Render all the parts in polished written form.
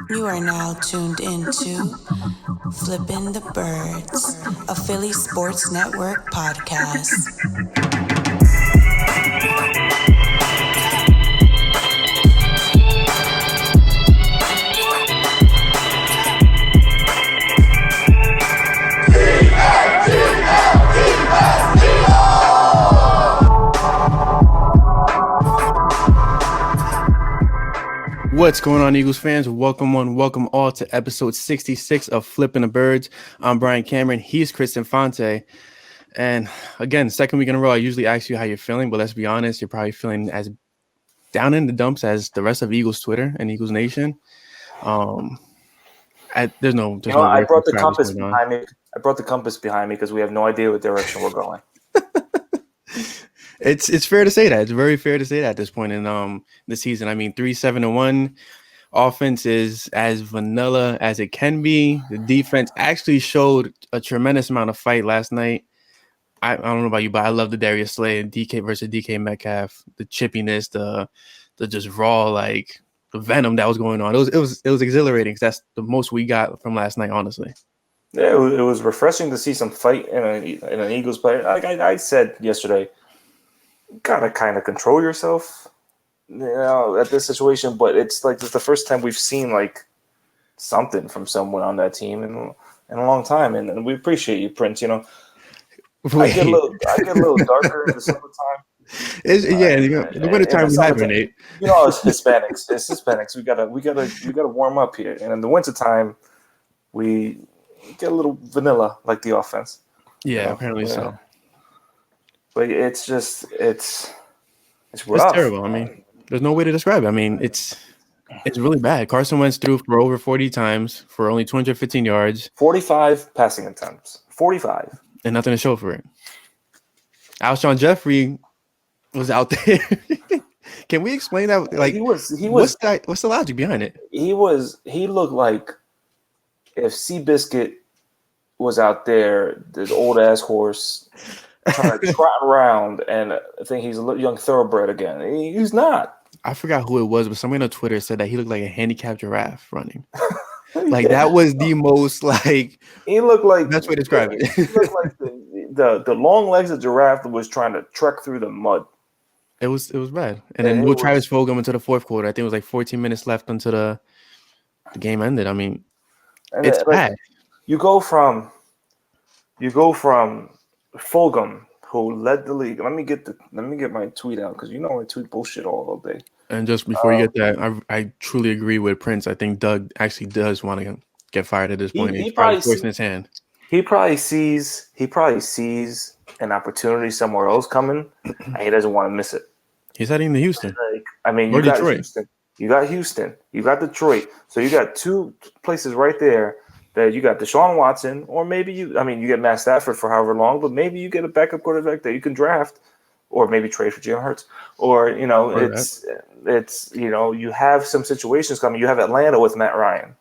You are now tuned into Flippin' the Birds, a Philly Sports Network podcast. What's going on, Eagles fans? Welcome all to episode 66 of Flippin' the Birds. I'm Brian Cameron. He's Chris Infante. And again, second week in a row, I usually ask you how you're feeling, but let's be honest, you're probably feeling as down in the dumps as the rest of Eagles Twitter and Eagles Nation. There's no. I brought the compass behind me. I brought the compass behind me because we have no idea what direction we're going. It's fair to say that. It's very fair to say that at this point in the season. I mean, 3-7-1. Offense is as vanilla as it can be. The defense actually showed a tremendous amount of fight last night. I don't know about you, but I love the Darius Slay and DK versus DK Metcalf. The chippiness, the just raw, like the venom that was going on. It was exhilarating because that's the most we got from last night, honestly. Yeah, it was refreshing to see some fight in an Eagles player. Like I said yesterday, you gotta kind of control yourself, at this situation. But it's the first time we've seen like something from someone on that team in a long time, and we appreciate you, Prince. I get a little darker in the summertime. The winter time we hibernate. It's Hispanics. It's Hispanics. We gotta warm up here, and in the wintertime, we get a little vanilla like the offense. Yeah, apparently so. But it's rough. It's terrible. I mean, there's no way to describe it. I mean, it's really bad. Carson Wentz threw for over 40 times for only 215 yards. 45 passing attempts. 45. And nothing to show for it. Alshon Jeffrey was out there. Can we explain that? Like, he was. What's the logic behind it? He looked like if Seabiscuit was out there, this old ass horse trying to trot around, and I think he's a young thoroughbred again. He's not. I forgot who it was, but somebody on Twitter said that he looked like a handicapped giraffe running. Like that was the most he looked like that's way to describe it. He looked like the long legs of giraffe was trying to trek through the mud. It was bad. And then no Travis Fulgham into the fourth quarter. I think it was like 14 minutes left until the game ended. I mean, it's bad. You go from Fulgham, who led the league. Let me get my tweet out because I tweet bullshit all day. And just before you get that, I truly agree with Prince. I think Doug actually does want to get fired at this point. He's probably forcing his hand. He probably sees an opportunity somewhere else coming, and he doesn't want to miss it. He's heading to Houston. You got Houston. You got Houston. You got Detroit. So you got two places right there that you got Deshaun Watson, or maybe you get Matt Stafford for however long, but maybe you get a backup quarterback that you can draft, or maybe trade for Jalen Hurts, or you have some situations coming. You have Atlanta with Matt Ryan.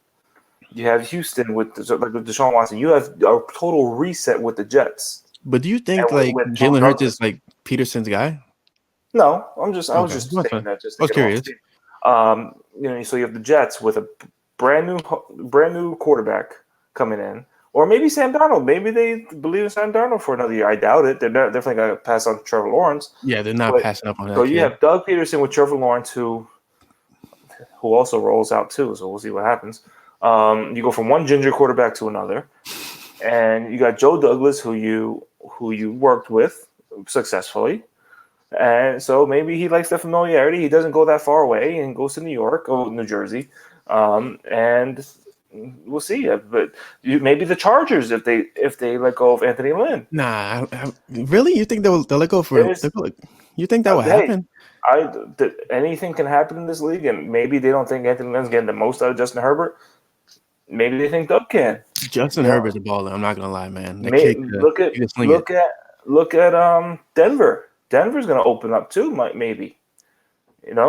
You have Houston with Deshaun Watson. You have a total reset with the Jets. But do you think Jalen Hurts is like Peterson's guy? No, I was just saying that. I was curious. So you have the Jets with a brand new quarterback coming in, or maybe Sam Darnold. Maybe they believe in Sam Darnold for another year. I doubt it. They're definitely going to pass on Trevor Lawrence. Yeah, they're not passing up on that. So you have Doug Peterson with Trevor Lawrence, who also rolls out too. So we'll see what happens. You go from one ginger quarterback to another, and you got Joe Douglas, who you worked with successfully. And so maybe he likes the familiarity. He doesn't go that far away and goes to New York or New Jersey. And we'll see. But maybe the Chargers, if they let go of Anthony Lynn. Nah, really? You think they'll let go for him? You think that will happen? Anything can happen in this league, and maybe they don't think Anthony Lynn's getting the most out of Justin Herbert. Maybe they think Doug can. Justin Herbert's a baller. I'm not gonna lie, man. Look at Denver. Denver's going to open up too, maybe.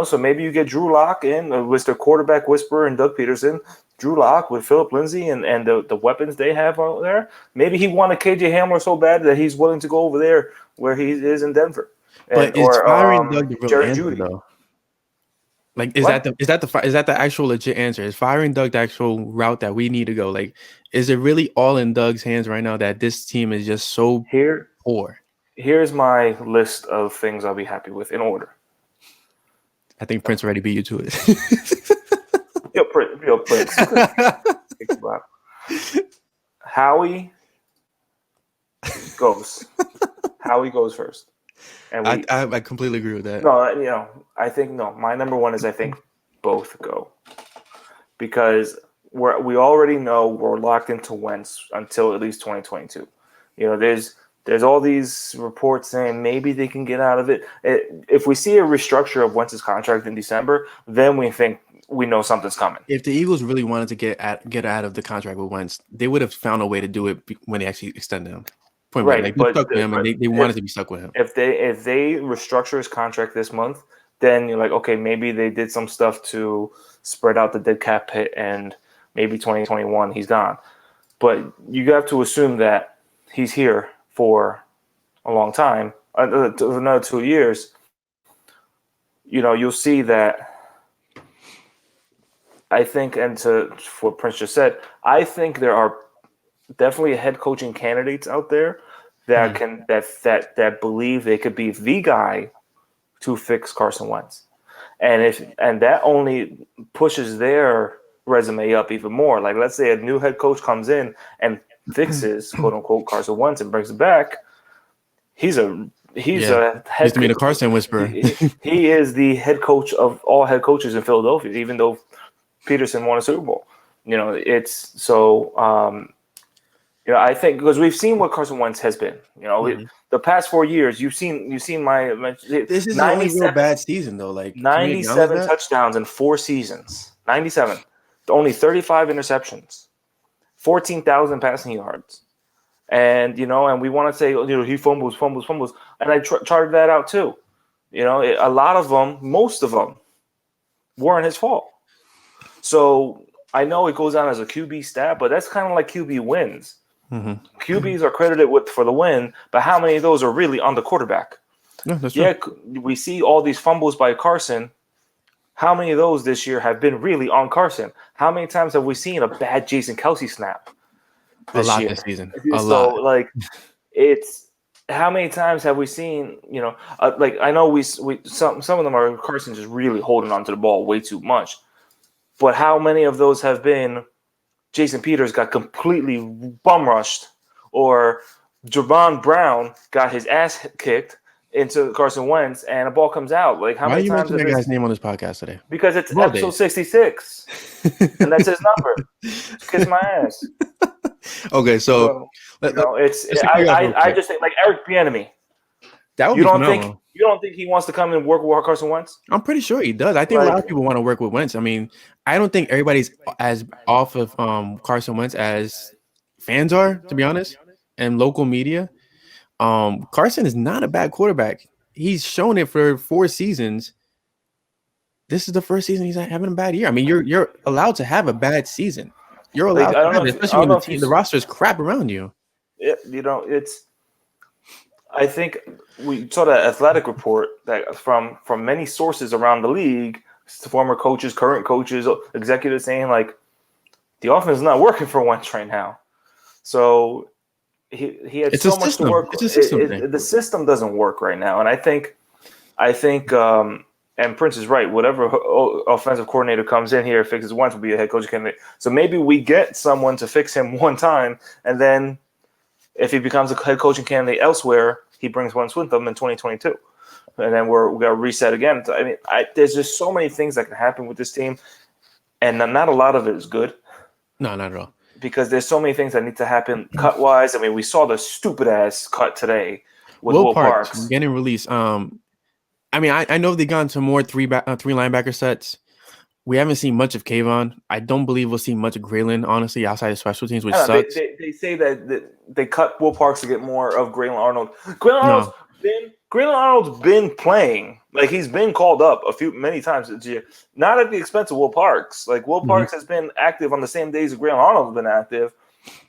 So maybe you get Drew Lock in with their quarterback whisperer and Doug Peterson. Drew Lock with Phillip Lindsay and the weapons they have out there. Maybe he wanted KJ Hamler so bad that he's willing to go over there where he is in Denver. But is firing Doug the real answer, though? Like, is What? that the actual legit answer? Is firing Doug the actual route that we need to go? Like, is it really all in Doug's hands right now that this team is just so poor? Here's my list of things I'll be happy with in order. I think Prince already beat you to it. Yo, Prince. Howie goes. Howie goes first. And I completely agree with that. No, I think my number one is I think both go. Because we already know we're locked into Wentz until at least 2022. There's all these reports saying maybe they can get out of it. If we see a restructure of Wentz's contract in December, then we think we know something's coming. If the Eagles really wanted to get out of the contract with Wentz, they would have found a way to do it when they actually extended him. Right, but stuck with him, and they wanted to be stuck with him. If they restructure his contract this month, then you're like, okay, maybe they did some stuff to spread out the dead cap hit, and maybe 2021 he's gone. But you have to assume that he's here for a long time, another 2 years. You'll see that. I think, and to what Prince just said, I think there are definitely head coaching candidates out there that that believe they could be the guy to fix Carson Wentz, and that only pushes their resume up even more. Like, let's say a new head coach comes in and fixes quote unquote Carson Wentz and brings it back. He's a head used to be the Carson whisperer. He is the head coach of all head coaches in Philadelphia, even though Peterson won a Super Bowl. It's so. I think because we've seen what Carson Wentz has been. The past 4 years, you've seen my. This is the only real bad season though. Like 97 touchdowns in 4 seasons. 97, only 35 interceptions, 14,000 passing yards, and and we want to say he fumbles, and I charted that out too. A lot of them, most of them, weren't his fault. So I know it goes down as a QB stat, but that's kind of like QB wins. Mm-hmm. QBs are credited for the win, but how many of those are really on the quarterback? No, that's true. We see all these fumbles by Carson. How many of those this year have been really on Carson? How many times have we seen a bad Jason Kelce snap this year? This season. Like, it's how many times have we seen? Like I know some of them are Carson just really holding onto the ball way too much. But how many of those have been Jason Peters got completely bum rushed, or Javon Brown got his ass kicked into Carson Wentz and a ball comes out? Like, how many times? Why are you mentioning that guy's name on this podcast today? Because it's episode 66, and that's his number. Kiss my ass. Okay, so I just think like Eric Bieniemy. That would be phenomenal. You don't think he wants to come and work with Carson Wentz? I'm pretty sure he does. I think a lot of people want to work with Wentz. I mean, I don't think everybody's as off of Carson Wentz as fans are, to be honest, and local media. Carson is not a bad quarterback. He's shown it for 4 seasons. This is the first season he's having a bad year. I mean, you're allowed to have a bad season. You're allowed to have it, especially when the roster is crap around you. It's. I think we saw that athletic report that from many sources around the league, former coaches, current coaches, executives saying like the offense is not working for Wentz right now. So he had so much to work. It's a system thing. The system doesn't work right now, and I think, and Prince is right. Whatever offensive coordinator comes in here fixes Wentz will be a head coach candidate. So maybe we get someone to fix him one time, and then if he becomes a head coaching candidate elsewhere, he brings Wentz with them in 2022. And then we're going to reset again. I mean, there's just so many things that can happen with this team, and not a lot of it is good. No, not at all. Because there's so many things that need to happen cut-wise. I mean, we saw the stupid-ass cut today with Will Parks. Getting released. I mean, I know they've gone to more three linebacker sets. We haven't seen much of Kayvon. I don't believe we'll see much of Graylin, honestly, outside of special teams, which sucks. They say that they cut Will Parks to get more of Graylin Arnold. Graylin Arnold's been playing. Like, he's been called up many times this year. Not at the expense of Will Parks. Like, Will Parks has been active on the same days that Graylin Arnold has been active.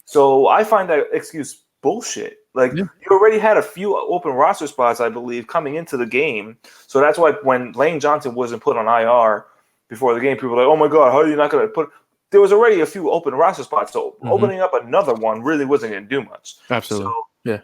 So I find that excuse bullshit. Like, you already had a few open roster spots, I believe, coming into the game. So that's why when Lane Johnson wasn't put on IR, before the game. People were like, oh my God, how are you not going to put? There was already a few open roster spots, so opening up another one really wasn't going to do much. Absolutely. So, yeah.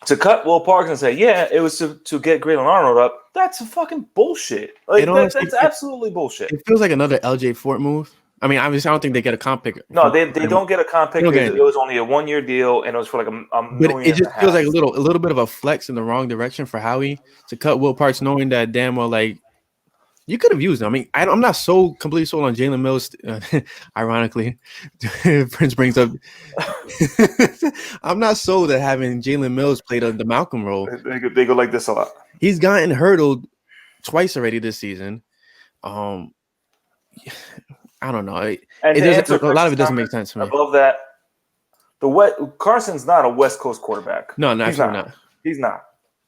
To cut Will Parks and say, yeah, it was to get Graydon Arnold up, that's fucking bullshit. Like, that's absolutely bullshit. It feels like another LJ Fort move. I mean, obviously, I don't think they get a comp pick. No, they don't get a comp pick. It was only a 1 year deal, and it was for like a million. But it just feels like a little bit of a flex in the wrong direction for Howie to cut Will Parks, knowing that damn well, like, you could have used him. I mean, I'm not so completely sold on Jalen Mills. Ironically, Prince brings up, I'm not sold that having Jalen Mills play the Malcolm role. They go like this a lot. He's gotten hurdled twice already this season. I don't know. A lot of it doesn't make sense to me. Above that, Carson's not a West Coast quarterback. No, absolutely not. He's not.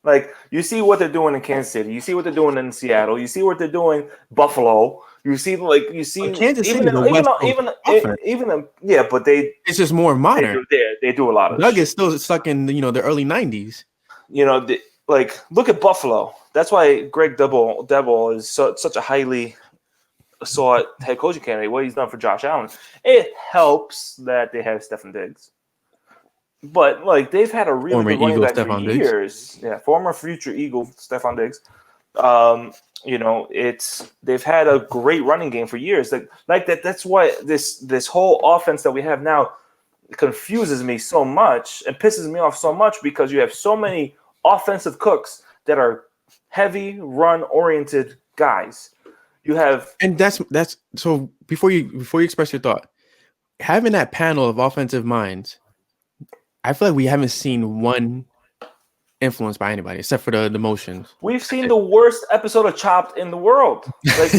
Like, you see what they're doing in Kansas City. You see what they're doing in Seattle. You see what they're doing Buffalo. You see Kansas City. But it's just more modern. They do a lot of. Doug is still stuck in the early 90s. Look at Buffalo. That's why Greg Debo is such a highly sought head coaching candidate. What he's done for Josh Allen, it helps that they have Stefan Diggs, but like they've had a really good running back for years. Yeah, former future Eagle Stefan Diggs. They've had a great running game for years. Like that. That's why this whole offense that we have now confuses me so much and pisses me off so much, because you have so many offensive cooks that are heavy run oriented guys. You have, and that's so. Before you express your thought, having that panel of offensive minds, I feel like we haven't seen one influenced by anybody except for the motions. We've seen the worst episode of Chopped in the world. Like,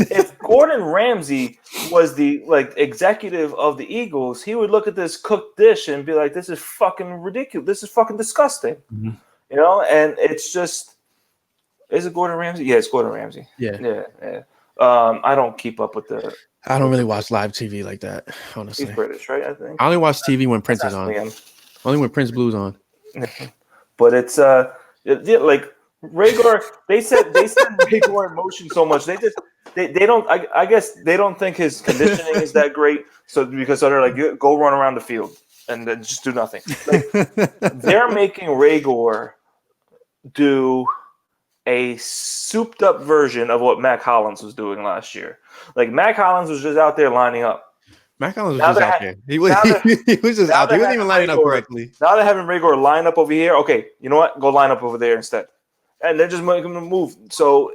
if Gordon Ramsay was the executive of the Eagles, he would look at this cooked dish and be like, "This is fucking ridiculous. This is fucking disgusting." Mm-hmm. And it's just. Is it Gordon Ramsay? Yeah, it's Gordon Ramsay. Yeah. I don't keep up with the. I don't really watch live TV like that, honestly. He's British, right? I think. I only watch TV when Prince is on. Only when Prince Blue's on. But it's like Rhaegar. They said Rhaegar in motion so much. They don't. I guess they don't think his conditioning is that great. So they're like, go run around the field and then just do nothing. Like, they're making Rhaegar do a souped up version of what Mac Hollins was doing last year. Like, Mac Hollins was just out there lining up. Mac Hollins was just out there. He was just out there. He wasn't even lining up correctly. Now they're having Rhaegar line up over here. Okay, you know what? Go line up over there instead. And they're just making him move. So,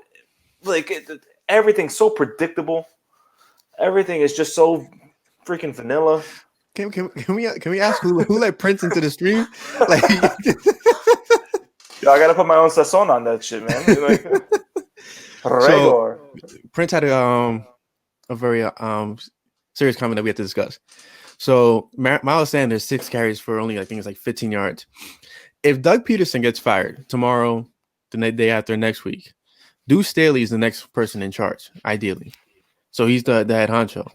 everything's so predictable. Everything is just so freaking vanilla. Can we ask who let Prince into the stream? Like. Yo, I gotta put my own sazon on that shit, man. So, Prince had a very serious comment that we had to discuss. So Miles Sanders 6 carries for only, I think it's like 15 yards. If Doug Peterson gets fired tomorrow, the day after, next week, Deuce Staley is the next person in charge, ideally. So he's the head honcho.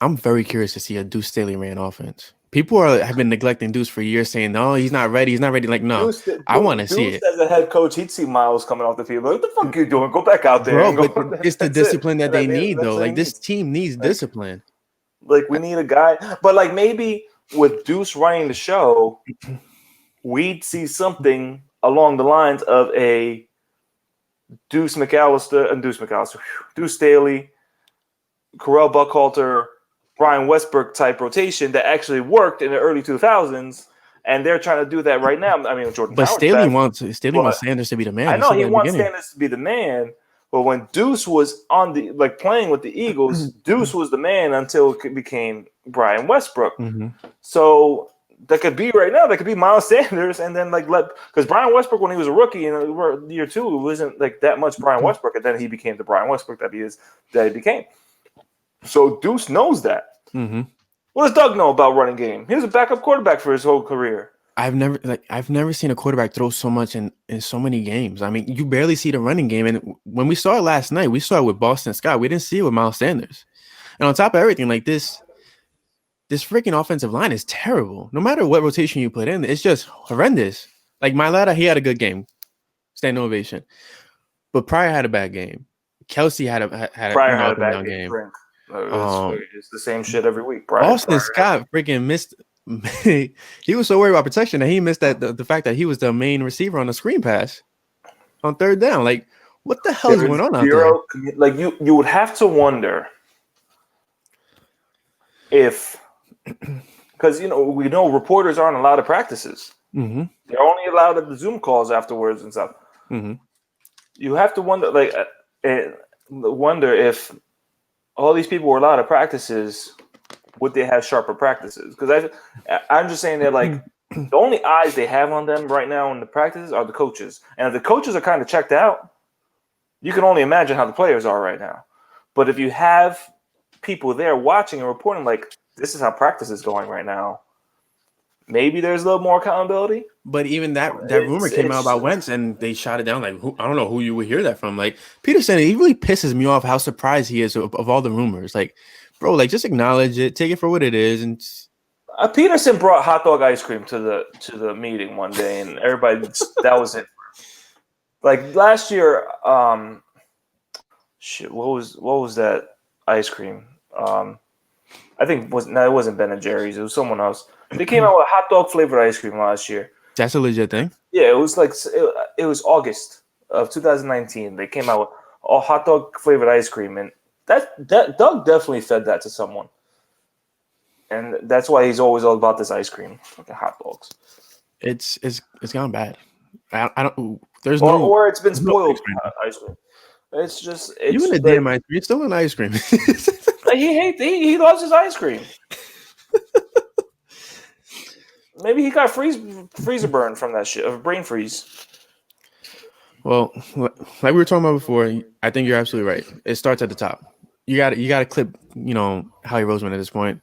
I'm very curious to see a Deuce Staley ran offense. People have been neglecting Deuce for years, saying, "No, he's not ready. He's not ready." Like, no, I want to see it. As a head coach, he'd see Miles coming off the field. Like, what the fuck are you doing? Go back out there. Bro, but it's the discipline that they need, though. Like, this team needs discipline. Like, we need a guy. But, like, maybe with Deuce running the show, we'd see something along the lines of a Deuce Staley, Correll Buckhalter, Brian Westbrook type rotation that actually worked in the early 2000s, and they're trying to do that right now. I mean, Jordan. But Staley wants Sanders to be the man. I know he wants Sanders to be the man, but when Deuce was on the playing with the Eagles, Deuce was the man until it became Brian Westbrook. Mm-hmm. So that could be right now. That could be Miles Sanders, and then because Brian Westbrook, when he was a rookie in year 2, it wasn't like that much Brian Westbrook, and then he became the Brian Westbrook that he became. So Deuce knows that. Mm-hmm. What does Doug know about running game? He was a backup quarterback for his whole career. I've never seen a quarterback throw so much in so many games. I mean, you barely see the running game. And when we saw it last night, we saw it with Boston Scott. We didn't see it with Miles Sanders. And on top of everything, like this freaking offensive line is terrible. No matter what rotation you put in, it's just horrendous. Like Mailata, he had a good game. Standing ovation. But Pryor had a bad game. Kelsey had a Pryor had a up and bad down game. drink. It's the same shit every week. Austin Scott freaking missed. He was so worried about protection that he missed the fact that he was the main receiver on the screen pass on third down. Like, what the hell is going on out there? Like you would have to wonder if, because we know reporters aren't allowed to practices. Mm-hmm. They're only allowed at the Zoom calls afterwards and stuff. Mm-hmm. You have to wonder, if all these people were allowed at practices, would they have sharper practices? Because I'm just saying that the only eyes they have on them right now in the practices are the coaches, and if the coaches are kind of checked out, you can only imagine how the players are right now. But if you have people there watching and reporting, like, this is how practice is going right now, maybe there's a little more accountability. But even that rumor came out about Wentz, and they shot it down. Like, I don't know who you would hear that from. Like, Peterson, he really pisses me off how surprised he is of all the rumors. Like, bro, like, just acknowledge it, take it for what it is. And Peterson brought hot dog ice cream to the meeting one day, and everybody that was it. Like last year, what was that ice cream? I think it wasn't Ben and Jerry's. It was someone else. They came out with hot dog flavored ice cream last year. That's a legit thing. Yeah, it was it was August of 2019. They came out with hot dog flavored ice cream, and that Doug definitely fed that to someone, and that's why he's always all about this ice cream, fucking hot dogs. It's gone bad. I don't. There's or it's been spoiled ice cream. It's just even the damn ice cream. It's still an ice cream. He loves his ice cream. Maybe he got freezer burn from that shit, of brain freeze. Well, like we were talking about before, I think you're absolutely right. It starts at the top. You got to clip, Howie Roseman at this point.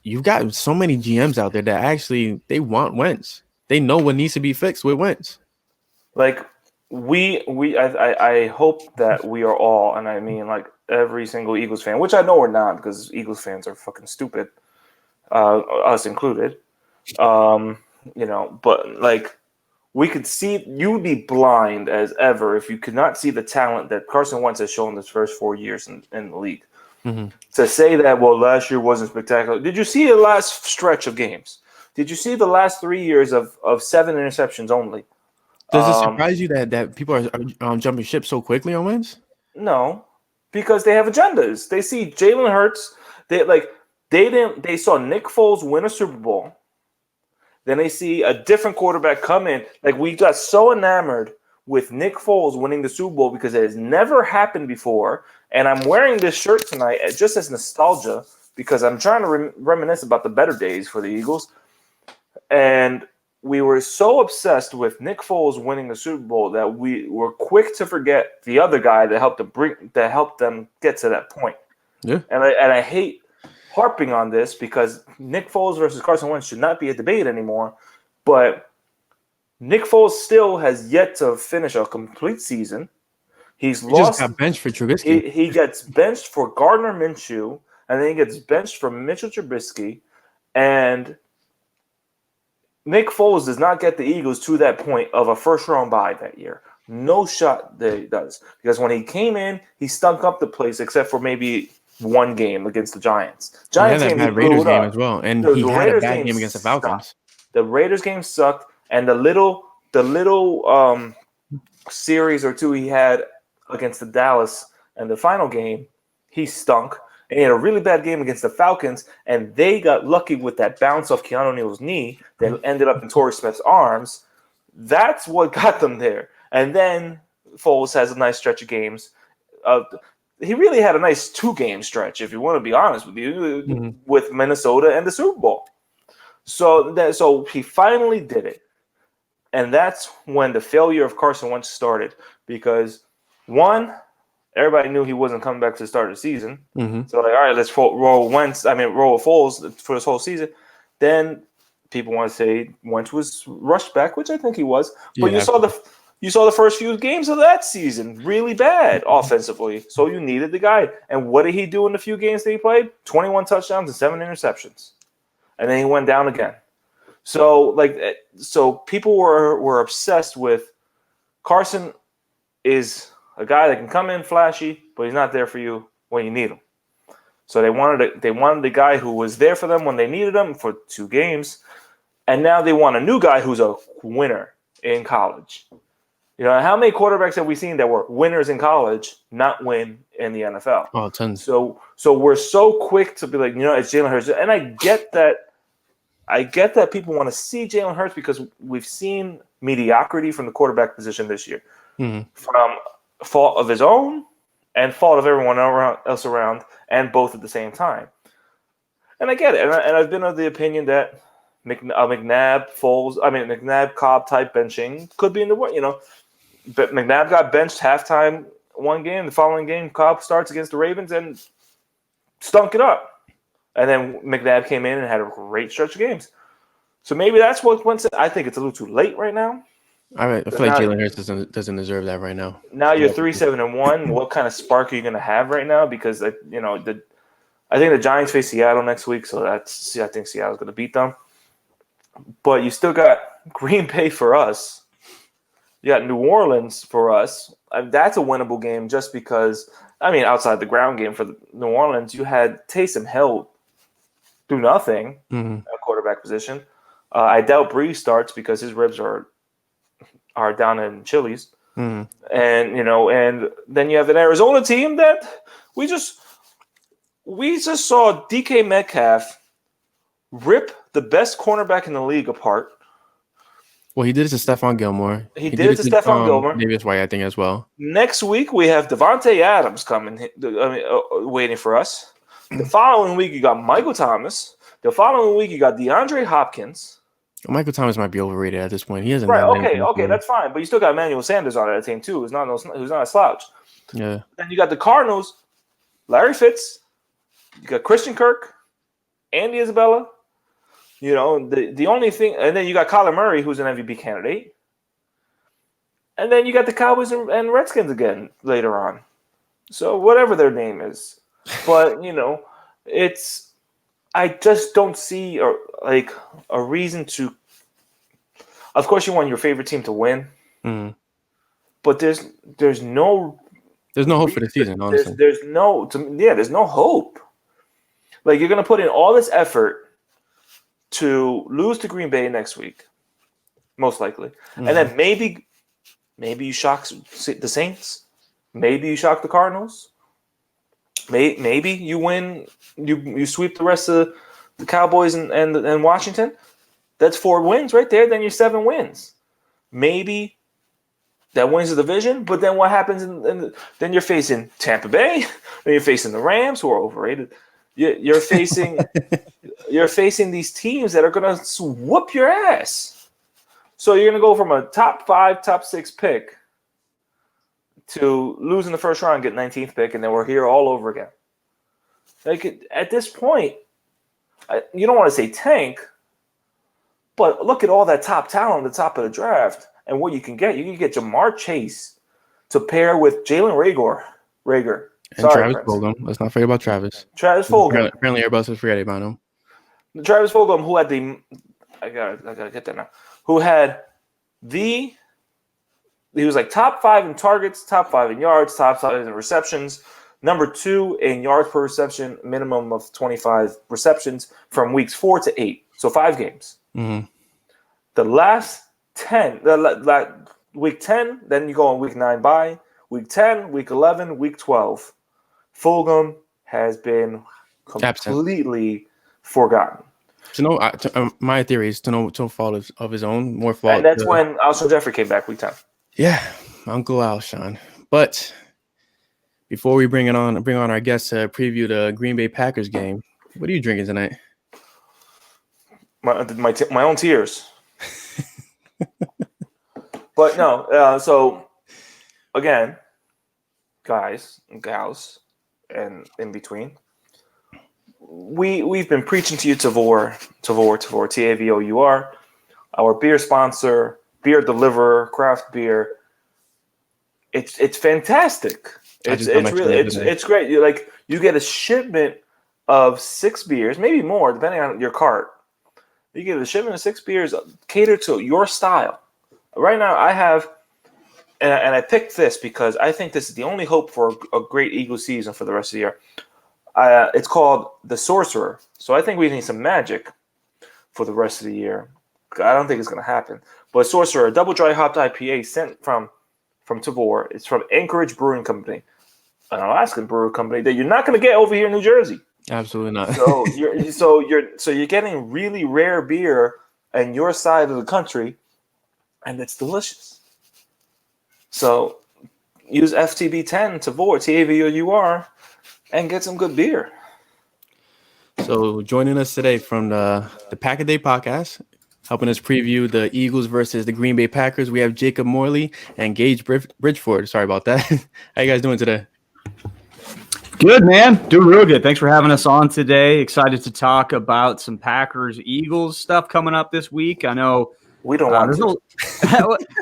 You've got so many GMs out there that actually they want Wentz. They know what needs to be fixed with Wentz. Like I hope that we are all, and I mean like every single Eagles fan, which I know we're not because Eagles fans are fucking stupid, us included. But like we could see, you would be blind as ever if you could not see the talent that Carson Wentz has shown this first 4 years in the league. Mm-hmm. To say that, well, last year wasn't spectacular. Did you see the last stretch of games? Did you see the last 3 years of 7 interceptions only? Does it surprise you that people are jumping ship so quickly on Wentz? No, because they have agendas. They see Jalen Hurts. They saw Nick Foles win a Super Bowl. Then they see a different quarterback come in. Like, we got so enamored with Nick Foles winning the Super Bowl because it has never happened before. And I'm wearing this shirt tonight just as nostalgia because I'm trying to reminisce about the better days for the Eagles. And we were so obsessed with Nick Foles winning the Super Bowl that we were quick to forget the other guy that helped them get to that point. Yeah. And I hate harping on this because Nick Foles versus Carson Wentz should not be a debate anymore. But Nick Foles still has yet to finish a complete season. He just got benched for Trubisky. He gets benched for Gardner Minshew, and then he gets benched for Mitchell Trubisky, and Nick Foles does not get the Eagles to that point of a first-round bye that year. No shot that he does. Because when he came in, he stunk up the place except for maybe one game against the Giants. Giants game, had Raiders game as well, and he had a bad game against the Falcons. The Raiders game sucked, and the little series or two he had against the Dallas and the final game, he stunk. And he had a really bad game against the Falcons, and they got lucky with that bounce off Keanu Neal's knee that ended up in Torrey Smith's arms. That's what got them there. And then Foles has a nice stretch of games. He really had a nice 2-game stretch, if you want to be honest with you, with Minnesota and the Super Bowl. So he finally did it. And that's when the failure of Carson Wentz started. Because, one, everybody knew he wasn't coming back to the start of the season. Mm-hmm. So, like, all right, let's roll Foles for this whole season. Then people want to say Wentz was rushed back, which I think he was. But you saw the first few games of that season really bad offensively. So you needed the guy. And what did he do in the few games that he played? 21 touchdowns and 7 interceptions. And then he went down again. So people were obsessed with Carson is a guy that can come in flashy, but he's not there for you when you need him. So they wanted a guy who was there for them when they needed him for 2 games, and now they want a new guy who's a winner in college. You know, how many quarterbacks have we seen that were winners in college, not win in the NFL? Oh, tons. So we're so quick to be like, you know, it's Jalen Hurts, and I get that people want to see Jalen Hurts because we've seen mediocrity from the quarterback position this year, from fault of his own and fault of everyone else around, and both at the same time. And I get it, and I've been of the opinion that McNabb, Cobb type benching could be in the way, you know. But McNabb got benched halftime one game. The following game, Cobb starts against the Ravens and stunk it up. And then McNabb came in and had a great stretch of games. So maybe that's what Wentz. I think it's a little too late right now. I feel like Jalen Hurts doesn't deserve that right now. Now you're 3-7-1. What kind of spark are you going to have right now? Because I think the Giants face Seattle next week, so I think Seattle's going to beat them. But you still got Green Bay for us. You got New Orleans for us. That's a winnable game just because, outside the ground game for the New Orleans, you had Taysom Hill do nothing at quarterback position. I doubt Breeze starts because his ribs are down in Chili's. And then you have an Arizona team that we just saw DK Metcalf rip the best cornerback in the league apart. Well, he did it to Stephon Gilmore. He did it to Stephon Gilmore. Maybe that's why I think as well. Next week, we have Devontae Adams coming, waiting for us. The following week, you got Michael Thomas. The following week, you got DeAndre Hopkins. Michael Thomas might be overrated at this point. He hasn't. Right, okay, that's fine. But you still got Emmanuel Sanders on that team, too. Who's not a slouch. Yeah. Then you got the Cardinals, Larry Fitz. You got Christian Kirk, Andy Isabella. You know, the only thing – and then you got Kyler Murray, who's an MVP candidate. And then you got the Cowboys and Redskins again later on. So whatever their name is. But, it's – I just don't see a reason to – of course, you want your favorite team to win. Mm-hmm. But there's no – There's no hope for the season, honestly. There's no hope. Like, you're going to put in all this effort – to lose to Green Bay next week, most likely. Mm-hmm. And then maybe you shock the Saints. Maybe you shock the Cardinals. Maybe you win. You sweep the rest of the Cowboys and Washington. That's 4 wins right there. Then you're 7 wins. Maybe that wins the division. But then what happens? Then you're facing Tampa Bay. Then you're facing the Rams, who are overrated. You're facing these teams that are going to whoop your ass. So you're going to go from a top 5, top 6 pick to losing the first round, get 19th pick, and then we're here all over again. Like, at this point, you don't want to say tank, but look at all that top talent at the top of the draft and what you can get. You can get Jamar Chase to pair with Jalen Reagor. And Travis Fulgham. Let's not forget about Travis. Travis Fulgham. Apparently, everybody's forgetting about him. Travis Fulgham, who had I gotta get that now. Who had he was like top 5 in targets, top 5 in yards, top 5 in receptions, number 2 in yards per reception, minimum of 25 receptions from weeks 4 to 8, so 5 games. Mm-hmm. The last 10, week 10, then you go on week 9 bye, week 10, week 11, week 12. Fulgham has been completely forgotten. My theory is to no fault of his own, more fault. And that's when Alshon Jeffrey came back week 10. Yeah, Uncle Alshon. But before we bring on our guest to preview the Green Bay Packers game, what are you drinking tonight? My own tears. But no, so again, guys and gals, and in between, we've been preaching to you Tavour, Tavour, our beer sponsor, beer deliverer, craft beer. It's fantastic. It's great. You get a shipment of 6 beers, maybe more, depending on your cart. You get a shipment of 6 beers catered to your style. Right now, I have and I picked this because I think this is the only hope for a great Eagles season for the rest of the year. It's called the Sorcerer. So I think we need some magic for the rest of the year. I don't think it's going to happen. But Sorcerer, a double dry hopped IPA sent from Tavor. It's from Anchorage Brewing Company, an Alaskan brewer company that you're not going to get over here in New Jersey. Absolutely not. So you're getting really rare beer in your side of the country, and it's delicious. So use FTB10 Tavor, TAVOUR, and get some good beer. So joining us today from the Pack a Day podcast, helping us preview the Eagles versus the Green Bay Packers, we have Jacob Morley and Gage Bridgford. Sorry about that. How you guys doing today? Good, man. Doing real good. Thanks for having us on today. Excited to talk about some Packers-Eagles stuff coming up this week. I know we don't want to.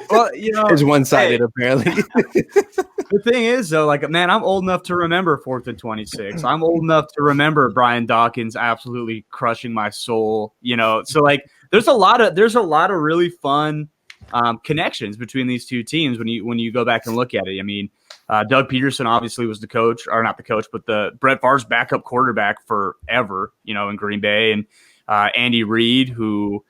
Well, it's one-sided apparently. The thing is, though, man, I'm old enough to remember 4th and 26. I'm old enough to remember Brian Dawkins absolutely crushing my soul. So there's a lot of really fun connections between these two teams when you go back and look at it. I mean, Doug Peterson obviously was the coach, or not the coach, but the Brett Favre's backup quarterback forever, in Green Bay, and Andy Reid, who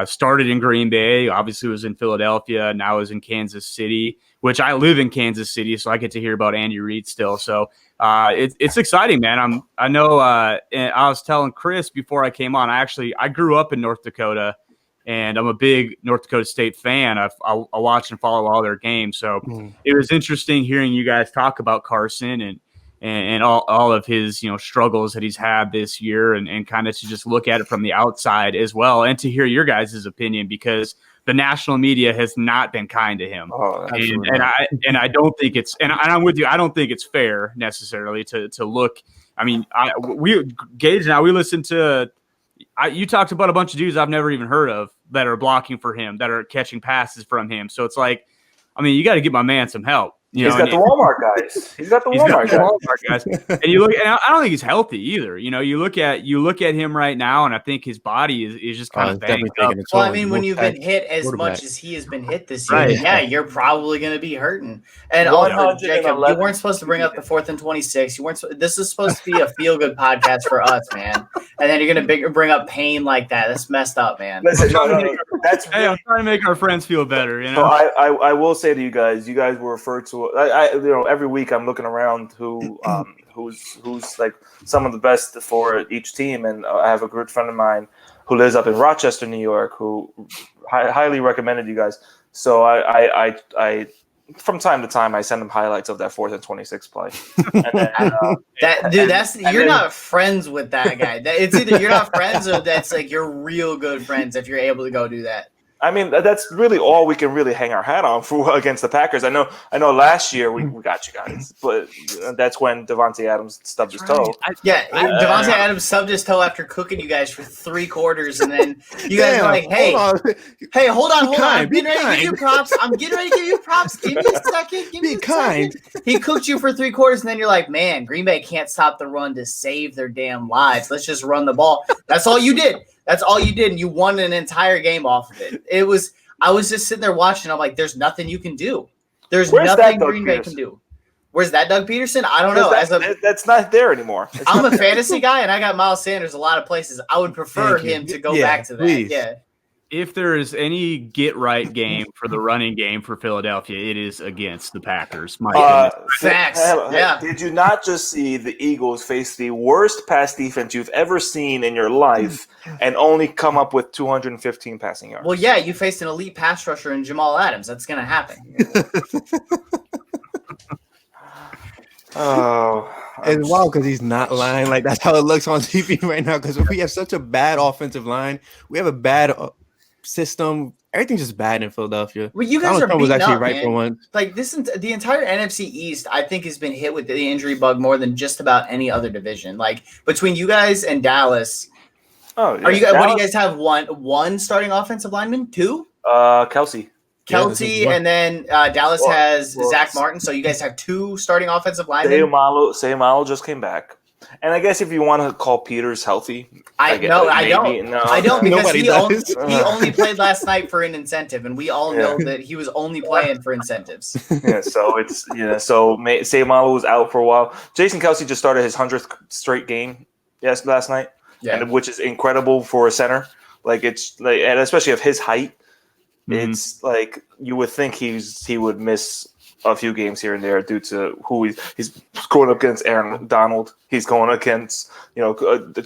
started in Green Bay, obviously was in Philadelphia, now is in Kansas City, which I live in Kansas City, so I get to hear about Andy Reid still. So it's exciting, man. I know. I was telling Chris before I came on. I grew up in North Dakota, and I'm a big North Dakota State fan. I watch and follow all their games. So it was interesting hearing you guys talk about Carson and all of his struggles that he's had this year, and kind of to just look at it from the outside as well, and to hear your guys' opinion, because the national media has not been kind to him. And I don't think it's, and I'm with you, I don't think it's fair necessarily to look. I mean, Gage and I, we listened to. You talked about a bunch of dudes I've never even heard of that are blocking for him, that are catching passes from him. So it's like, I mean, you got to give my man some help. He's got the Walmart guys. He's got the Walmart guys. And you look, and I don't think he's healthy either. You look at him right now, and I think his body is just kind of banged up. Well, I mean, when you've been hit as much as he has been hit this year, yeah, you're probably going to be hurting. And also, Jacob, you weren't supposed to bring up the 4th and 26. You weren't. This is supposed to be a feel-good podcast for us, man. And then you're going to bring up pain like that. That's messed up, man. Listen, no. I'm trying to make our friends feel better. So I will say to you guys were referred to. Every week I'm looking around who's like some of the best for each team, and I have a good friend of mine who lives up in Rochester, New York, who highly recommended you guys. So I from time to time I send him highlights of that 4th and 26 play. And then, you're not friends with that guy. It's either you're not friends or that's like you're real good friends if you're able to go do that. I mean, that's really all we can really hang our hat on for against the Packers. I know. Last year we got you guys, but that's when Devontae Adams stubbed his toe. Devontae Adams stubbed his toe after cooking you guys for 3 quarters, and then you guys were like, "Hey, hold on. I'm getting ready to give you props. Give me a second. Give me a second." He cooked you for 3 quarters, and then you're like, "Man, Green Bay can't stop the run to save their damn lives. Let's just run the ball." That's all you did. That's all you did, and you won an entire game off of it. I was just sitting there watching. I'm like, there's nothing you can do. Where's nothing Green Bay can do. Where's that Doug Peterson? I don't know. That's not there anymore. I'm a fantasy guy, and I got Miles Sanders a lot of places. I would prefer him to go back to that. Please. Yeah. If there is any get-right game for the running game for Philadelphia, it is against the Packers. Facts. Yeah. Did you not just see the Eagles face the worst pass defense you've ever seen in your life and only come up with 215 passing yards? Well, yeah, you faced an elite pass rusher in Jamal Adams. That's going to happen. It's wild because he's not lying. Like, that's how it looks on TV right now, because we have such a bad offensive line. We have a bad system. Everything's just bad in Philadelphia. Well, you guys are beaten actually up, right man. for once. Like the entire NFC East, I think, has been hit with the injury bug more than just about any other division. Like between you guys and Dallas. Oh, yeah. What do you guys have? One starting offensive lineman? 2? Kelsey. And then Dallas has Zach Martin. So you guys have 2 starting offensive linemen. Sayamalo just came back. And I guess if you want to call Peters healthy, I don't because he only played last night for an incentive, and we all know that he was only playing for incentives. Yeah, so it's so Seumalo was out for a while. Jason Kelce just started his 100th straight game last night, and which is incredible for a center. Like it's like, and especially of his height, it's like you would think he would miss a few games here and there due to who he's going up against. Aaron Donald, he's going against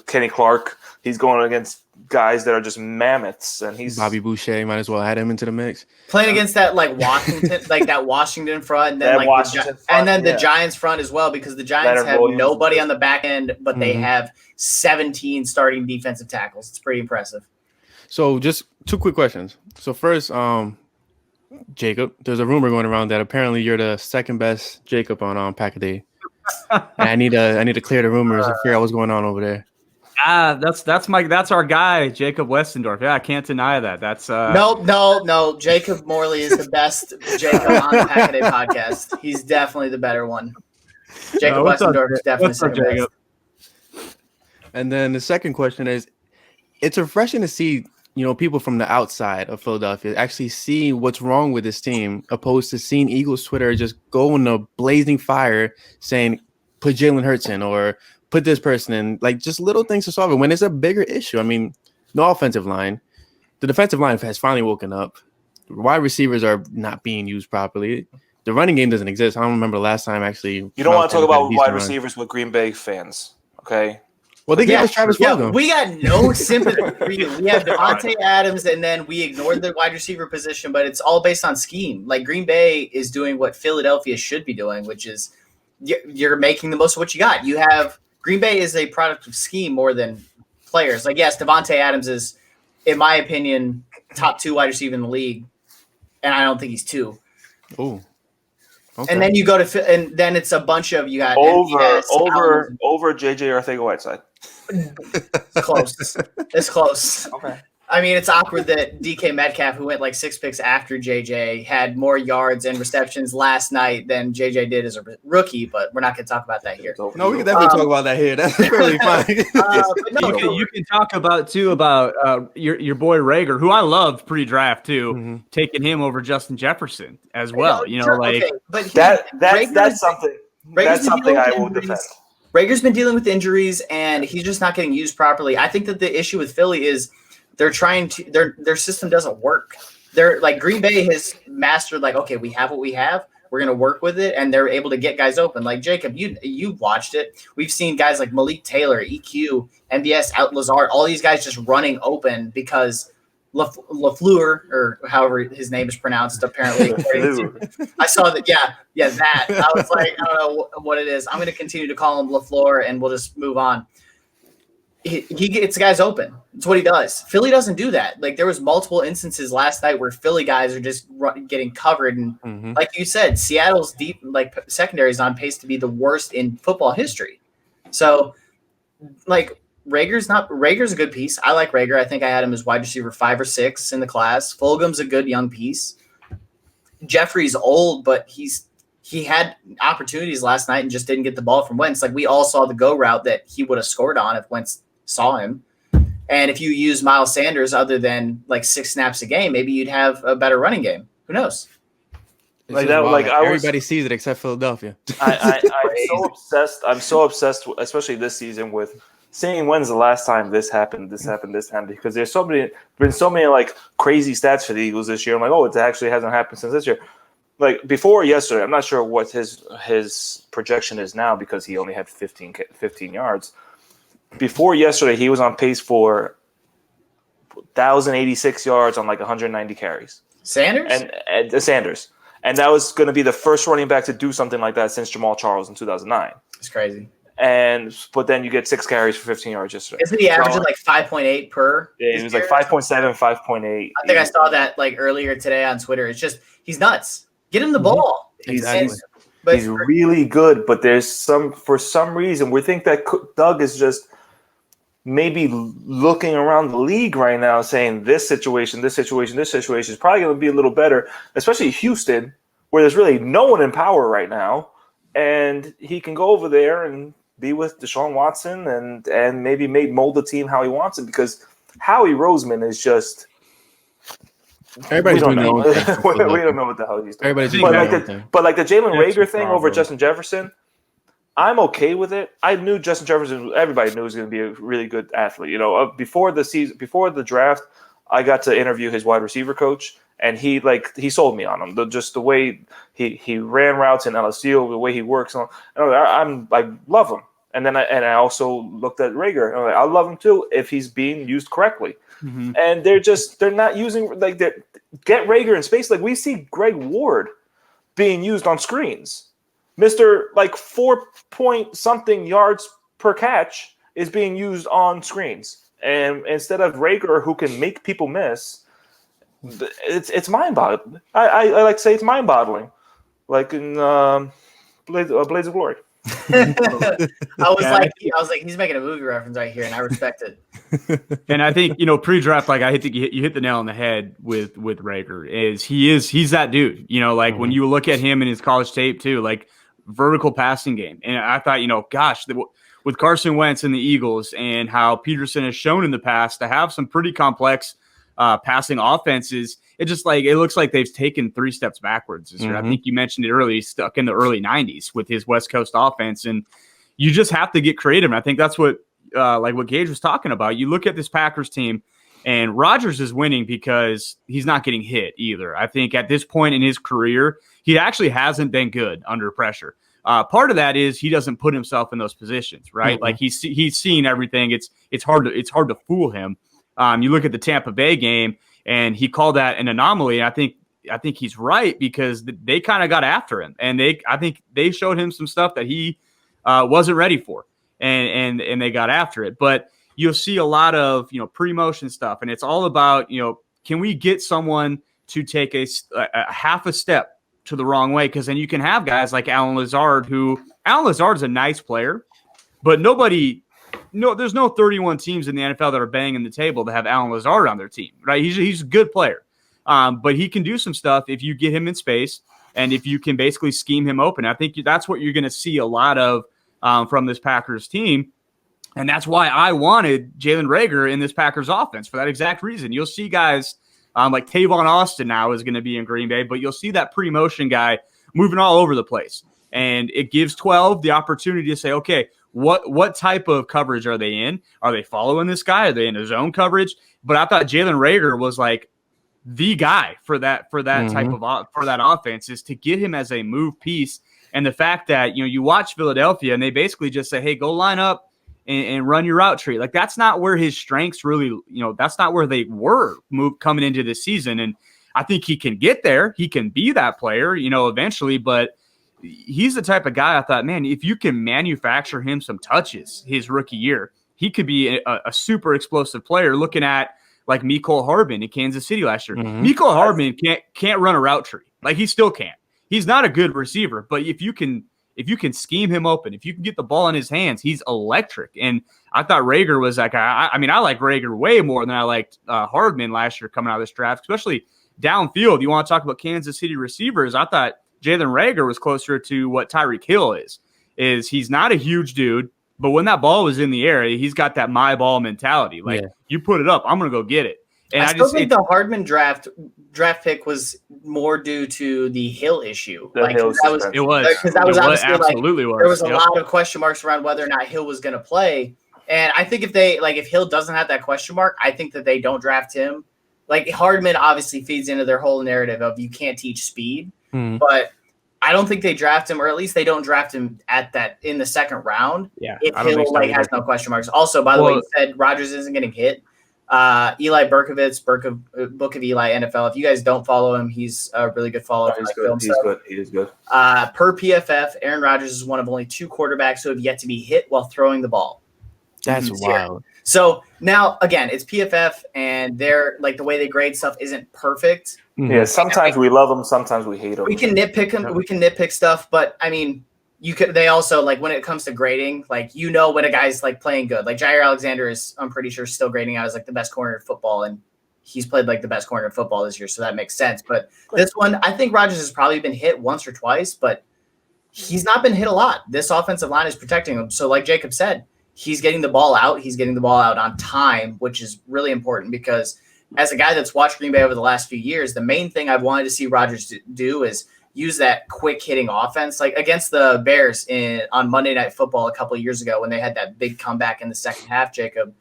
Kenny Clark, he's going against guys that are just mammoths, and he's Bobby Boucher. Might as well add him into the mix. Playing against that Washington front, and then the Giants front as well, because the Giants have nobody on the back end, but they have 17 starting defensive tackles. It's pretty impressive. So just 2 quick questions. So first, Jacob, there's a rumor going around that apparently you're the second best Jacob on Pack-A-Day. And I need to clear the rumors and figure out what's going on over there. That's our guy, Jacob Westendorf. Yeah, I can't deny that. That's No. Jacob Morley is the best Jacob on the Pack-A-Day podcast. He's definitely the better one. Jacob Westendorf is definitely second best. And then the second question is, it's refreshing to see people from the outside of Philadelphia actually see what's wrong with this team, opposed to seeing Eagles Twitter just go in a blazing fire saying, put Jalen Hurts in or put this person in, like just little things to solve it when it's a bigger issue. I mean, no offensive line. The defensive line has finally woken up. Wide receivers are not being used properly. The running game doesn't exist. I don't remember the last time actually. You don't want to talk about wide receivers with Green Bay fans, okay? Well, they gave us Travis Fulgham. We got no sympathy for you. We have Devontae Adams, and then we ignored the wide receiver position, but it's all based on scheme. Like Green Bay is doing what Philadelphia should be doing, which is you're making the most of what you got. You have Green Bay is a product of scheme more than players. Like, yes, Devontae Adams is, in my opinion, top 2 wide receiver in the league, and I don't think he's 2. Oh. Okay. And then you go to, and then it's a bunch of you got over JJ Arcega-Whiteside. It's close. It's close. Okay. I mean, it's awkward that DK Metcalf, who went like 6 picks after JJ, had more yards and receptions last night than JJ did as a rookie, but we're not going to talk about that here. No, we can definitely talk about that here. That's really fine. You can talk about your boy Rager, who I loved pre-draft too, taking him over Justin Jefferson as well. But that's something. That's something I will defend. Rager's been dealing with injuries, and he's just not getting used properly. I think that the issue with Philly is they're trying to their system doesn't work. They're like Green Bay has mastered like, okay, we have what we have. We're going to work with it, and they're able to get guys open. Like Jacob, you watched it. We've seen guys like Malik Taylor, EQ, MBS, Out Lazard, all these guys just running open because LaFleur, or however his name is pronounced, apparently. I saw that. Yeah, that. I was like, I don't know what it is. I'm going to continue to call him LaFleur, and we'll just move on. He gets guys open. That's what he does. Philly doesn't do that. Like there was multiple instances last night where Philly guys are just getting covered, and like you said, Seattle's deep secondary is on pace to be the worst in football history. So, like Rager's a good piece. I like Rager. I think I had him as wide receiver 5 or 6 in the class. Fulgham's a good young piece. Jeffrey's old, but he had opportunities last night and just didn't get the ball from Wentz. Like we all saw the go route that he would have scored on if Wentz saw him. And if you use Miles Sanders other than like 6 snaps a game, maybe you'd have a better running game. Who knows? Everybody sees it except Philadelphia. I'm so obsessed. I'm so obsessed, especially this season, with seeing when's the last time this happened, because there's been so many like crazy stats for the Eagles this year. I'm like, oh, it actually hasn't happened since this year. Like before yesterday, I'm not sure what his projection is now because he only had 15 yards. Before yesterday, he was on pace for 1,086 yards on like 190 carries. Sanders? And Sanders. And that was going to be the first running back to do something like that since Jamal Charles in 2009. It's crazy. But then you get 6 carries for 15 yards yesterday. Isn't he averaging like 5.8 per? Yeah, he was like 5.7, 5.8. I think I saw that like earlier today on Twitter. It's just he's nuts. Get him the ball. Exactly. He's really good, but for some reason we think that Doug is just maybe looking around the league right now saying this situation is probably going to be a little better, especially Houston, where there's really no one in power right now, and he can go over there and be with Deshaun Watson and maybe mold the team how he wants it, because Howie Roseman is just everybody's doing their own thing. We don't know what the hell he's doing. Everybody's doing their own thing. But like the Jalen Reagor thing over Justin Jefferson, I'm okay with it. I knew Justin Jefferson. Everybody knew he was going to be a really good athlete. You know, before the draft, I got to interview his wide receiver coach, and he sold me on him. Just the way he ran routes in LSU, the way he works on. I love him. And then I also looked at Reagor. I'm like, I love him too if he's being used correctly. Mm-hmm. And they're not using get Reagor in space. Like we see Greg Ward being used on screens. Mr. 4-point-something yards per catch is being used on screens. And instead of Reagor, who can make people miss, it's mind-boggling. I like to say it's mind-boggling, like in Blades of Glory. I was like, he's making a movie reference right here, and I respect it. And I think, pre-draft, you hit the nail on the head with Reagor. He's that dude. When you look at him in his college tape too, vertical passing game. And I thought, with Carson Wentz and the Eagles and how Peterson has shown in the past to have some pretty complex passing offenses, it looks like they've taken 3 steps backwards this year. I think you mentioned it earlier, he's stuck in the early 90s with his West Coast offense, and you just have to get creative. And I think that's what what Gage was talking about. You look at this Packers team, and Rodgers is winning because he's not getting hit either. I think at this point in his career, he actually hasn't been good under pressure. Part of that is he doesn't put himself in those positions, right? He's seen everything. It's hard to fool him. You look at the Tampa Bay game, and he called that an anomaly. And I think he's right, because they kind of got after him, and I think they showed him some stuff that he wasn't ready for, and they got after it. But you'll see a lot of pre-motion stuff, and it's all about can we get someone to take a half a step to the wrong way, because then you can have guys like Allen Lazard, Allen Lazard's a nice player, but there's no 31 teams in the NFL that are banging the table to have Allen Lazard on their team, right? He's a good player, but he can do some stuff if you get him in space and if you can basically scheme him open. I think that's what you're going to see a lot of from this Packers team, and that's why I wanted Jalen Reagor in this Packers offense for that exact reason. You'll see guys like Tavon Austin now is going to be in Green Bay, but you'll see that pre-motion guy moving all over the place. And it gives 12 the opportunity to say, okay, what type of coverage are they in? Are they following this guy? Are they in a zone coverage? But I thought Jalen Reagor was the guy for that type of for that offense, is to get him as a move piece. And the fact that you watch Philadelphia and they basically just say, hey, go line up and run your route tree. That's not where his strengths really, that's not where they were coming into this season. And I think he can get there. He can be that player, eventually, but he's the type of guy I thought, man, if you can manufacture him some touches his rookie year, he could be a super explosive player. Looking at Mecole Hardman in Kansas City last year. Mecole Hardman can't run a route tree. He still can't. He's not a good receiver, but if you can scheme him open, if you can get the ball in his hands, he's electric. And I thought Reagor was that guy. I like Reagor way more than I liked Hardman last year coming out of this draft, especially downfield. You want to talk about Kansas City receivers? I thought Jalen Reagor was closer to what Tyreek Hill is. He's not a huge dude, but when that ball was in the air, he's got that my ball mentality. You put it up, I'm going to go get it. And I still think the Hardman draft pick was more due to the Hill issue. Because that was absolutely there was a lot of question marks around whether or not Hill was going to play. And I think if Hill doesn't have that question mark, I think that they don't draft him. Hardman obviously feeds into their whole narrative of you can't teach speed, but I don't think they draft him, or at least they don't draft him in the second round. Yeah, if Hill has no question marks. Also, by the way, you said Rodgers isn't getting hit. Eli Berkovitz, Book of Eli NFL. If you guys don't follow him, he's a really good follower. He's good. He is good. Per PFF, Aaron Rodgers is one of only 2 quarterbacks who have yet to be hit while throwing the ball. That's wild. So now, again, it's PFF, and they're the way they grade stuff isn't perfect. Yeah, sometimes we love them, sometimes we hate them. We can nitpick them. We can nitpick stuff, but I mean, they also when it comes to grading, when a guy's playing good. Jair Alexander is, I'm pretty sure, still grading out as the best corner in football, and he's played the best corner in football this year, so that makes sense. But this one, I think Rodgers has probably been hit once or twice, but he's not been hit a lot. This offensive line is protecting him. So like Jacob said, he's getting the ball out. He's getting the ball out on time, which is really important because as a guy that's watched Green Bay over the last few years, the main thing I've wanted to see Rodgers do is use that quick hitting offense, like against the Bears on Monday Night Football a couple of years ago when they had that big comeback in the second half, Jacob,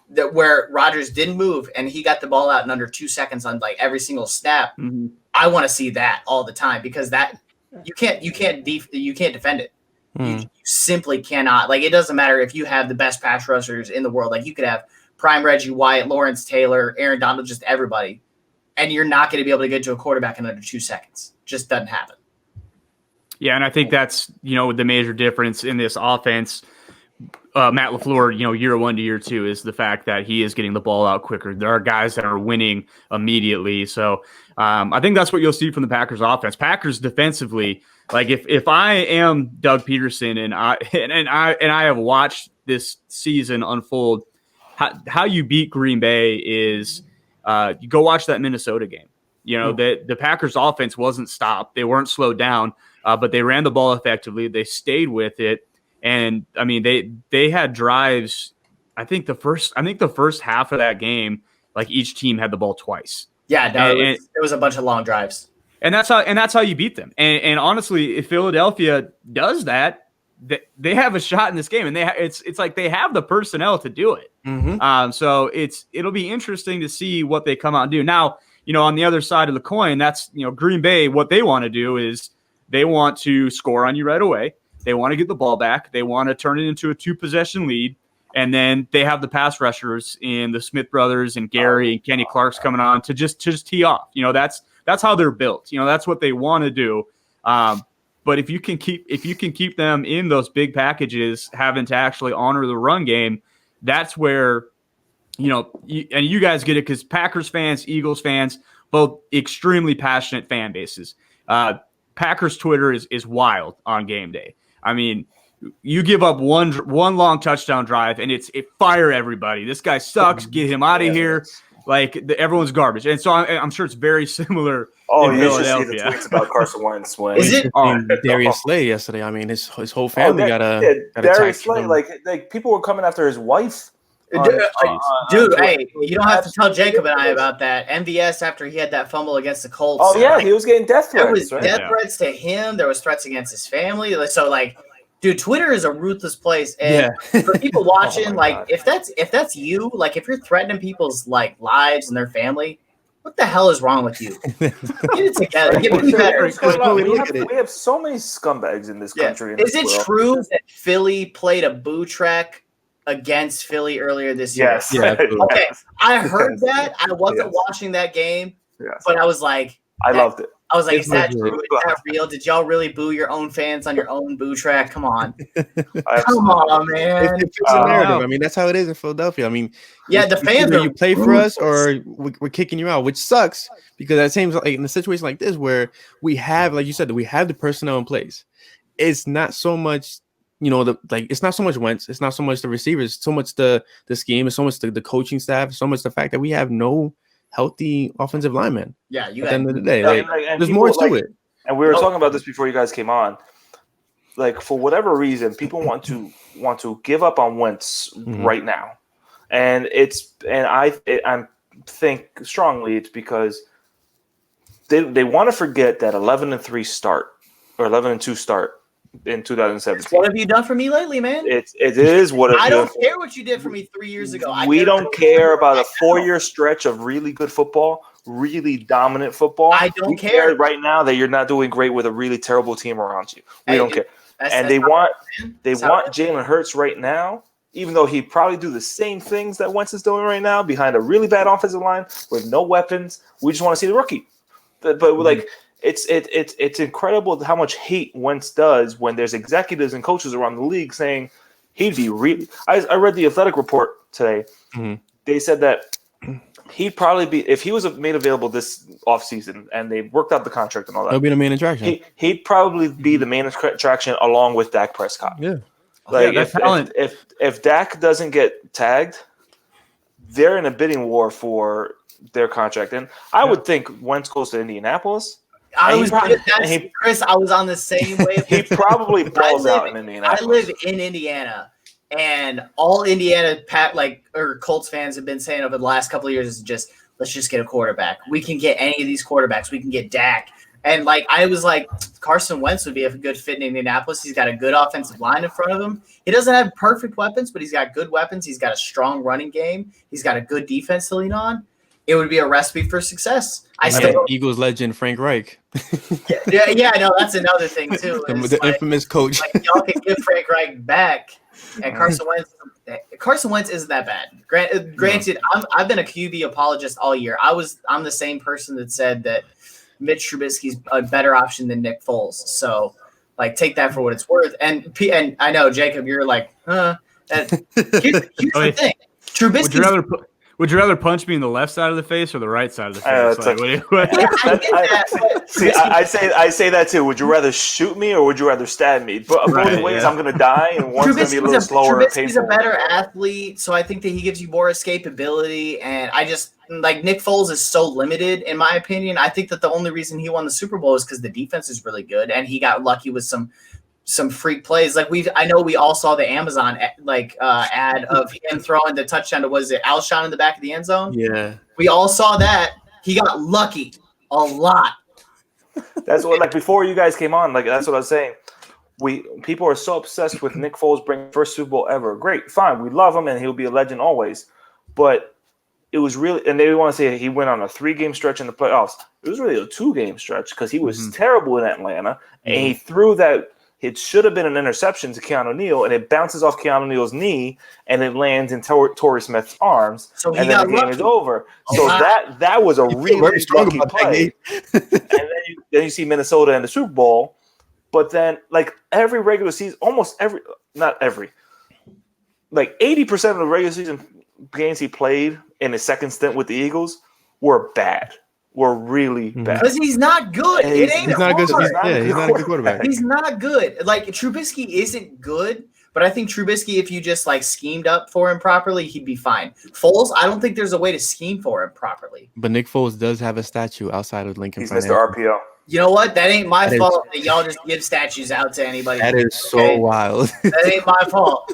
that where Rodgers didn't move and he got the ball out in under 2 seconds on like every single snap. Mm-hmm. I want to see that all the time because that you can't defend it. You simply cannot. Like, it doesn't matter if you have the best pass rushers in the world. Like, you could have prime Reggie White, Lawrence Taylor, Aaron Donald, just everybody, and you're not going to be able to get to a quarterback in under 2 seconds. Just doesn't happen. Yeah, and I think that's, the major difference in this offense. Matt LaFleur, year 1 to year 2 is the fact that he is getting the ball out quicker. There are guys that are winning immediately. So I think that's what you'll see from the Packers offense. Packers defensively, like if I am Doug Peterson and I have watched this season unfold, how you beat Green Bay is you go watch that Minnesota game. The Packers offense wasn't stopped. They weren't slowed down, but they ran the ball effectively. They stayed with it. And I mean, they had drives. I think the first half of that game, like each team had the ball twice. Yeah, no, it was a bunch of long drives. And that's how you beat them. And honestly, if Philadelphia does that, they have a shot in this game. And it's like they have the personnel to do it. Mm-hmm. So it'll be interesting to see what they come out and do. Now, on the other side of the coin, that's Green Bay. What they want to do is they want to score on you right away. They want to get the ball back. They want to turn it into a 2-possession lead. And then they have the pass rushers in the Smith brothers and Gary and Kenny Clark's coming on to just tee off. That's how they're built. That's what they want to do. But if you can keep them in those big packages, having to actually honor the run game, that's where, and you guys get it because Packers fans, Eagles fans, both extremely passionate fan bases. Packers Twitter is wild on game day. I mean, you give up one long touchdown drive, and it fire everybody. This guy sucks. Get him out of here. Like everyone's garbage, and so I'm sure it's very similar. In Philadelphia. See the tweets about Carson Wentz when is it Darius Slay yesterday? I mean, his whole family got Darius Slay. Like people were coming after his wife. Dude, hey, you don't have to tell Jacob and I about that. MVS after he had that fumble against the Colts. Oh yeah, he was getting death threats. There was death threats to him. There was threats against his family. So dude, Twitter is a ruthless place. And for people watching, if that's you, like if you're threatening people's lives and their family, what the hell is wrong with you? Get it together. Get it better. We have so many scumbags in this country. Is it true that Philly played a boo track against Philly earlier this year? Yes. Yeah, okay. I heard that. I wasn't watching that game, but I was like, I loved it. I was like, is that true? Is that real? Did y'all really boo your own fans on your own boo track? Come on. Come on, man. It's a narrative. I mean, that's how it is in Philadelphia. I mean, the fans you play for us or we're kicking you out, which sucks because it seems like in a situation like this where we have, like you said, we have the personnel in place. It's not so much it's not so much Wentz, it's not so much the receivers, so much the scheme, it's so much the coaching staff, so much the fact that we have no healthy offensive linemen. Yeah, at the end of the day, there's more to it. And we were talking about this before you guys came on. Like for whatever reason, people want to give up on Wentz right now, and I think strongly it's because they want to forget that 11-3 start or 11-2 start in 2017. What have you done for me lately, man? It is what I don't care what you did for me 3 years ago. We don't care about a 4-year stretch of really good football, really dominant football. I don't care right now that you're not doing great with a really terrible team around you. We don't care. And they want Jalen Hurts right now, even though he'd probably do the same things that Wentz is doing right now behind a really bad offensive line with no weapons. We just want to see the rookie. But It's incredible how much hate Wentz does when there's executives and coaches around the league saying he'd be really. I read the Athletic report today. Mm-hmm. They said that he'd probably be, if he was made available this offseason and they worked out the contract and all that, he'll be the main attraction. He'd probably be the main attraction along with Dak Prescott. Yeah, if Dak doesn't get tagged, they're in a bidding war for their contract, and I would think Wentz goes to Indianapolis. Chris, I was on the same wave. He probably balls out in Indianapolis. I live in Indiana, and all Indiana Colts fans have been saying over the last couple of years is just, let's just get a quarterback. We can get any of these quarterbacks. We can get Dak. And I was like, Carson Wentz would be a good fit in Indianapolis. He's got a good offensive line in front of him. He doesn't have perfect weapons, but he's got good weapons. He's got a strong running game. He's got a good defense to lean on. It would be a recipe for success. Eagles legend Frank Reich. Yeah, I know that's another thing too. The infamous coach. Y'all can give Frank Reich back, and Carson Wentz isn't that bad. Granted, I've been a QB apologist all year. I'm the same person that said that Mitch Trubisky's a better option than Nick Foles. So, take that for what it's worth. And I know, Jacob, you're like, huh? Here's the thing. Trubisky. Would you rather punch me in the left side of the face or the right side of the face? I say that too. Would you rather shoot me or would you rather stab me? But both ways, I'm going to die, and one's going to be a little slower and painful. He's a better athlete, so I think that he gives you more escapability. And I just Nick Foles is so limited, in my opinion. I think that the only reason he won the Super Bowl is because the defense is really good, and he got lucky with some freak plays. I know we all saw the Amazon ad of him throwing the touchdown to, was it Alshon in the back of the end zone? Yeah. We all saw that. He got lucky a lot. That's what, before you guys came on, that's what I was saying. People are so obsessed with Nick Foles bringing first Super Bowl ever. Great, fine. We love him and he'll be a legend always. But it was really, and they want to say he went on a 3-game stretch in the playoffs. It was really a 2-game stretch because he was terrible in Atlanta, and he threw that. It should have been an interception to Keanu Neal, and it bounces off Keanu Neal's knee, and it lands in Torrey Smith's arms, and then the game is over. So that was a really lucky play. And then you see Minnesota in the Super Bowl, but then every regular season, almost every, not every, 80% of the regular season games he played in his second stint with the Eagles were bad. Were really bad. Because he's not good. It ain't he's not a good quarterback. He's not good. Trubisky isn't good, but I think Trubisky, if you just schemed up for him properly, he'd be fine. Foles, I don't think there's a way to scheme for him properly. But Nick Foles does have a statue outside of Lincoln. He's Mr. RPO. You know what? That ain't my fault that y'all just give statues out to anybody. That is so wild. That ain't my fault.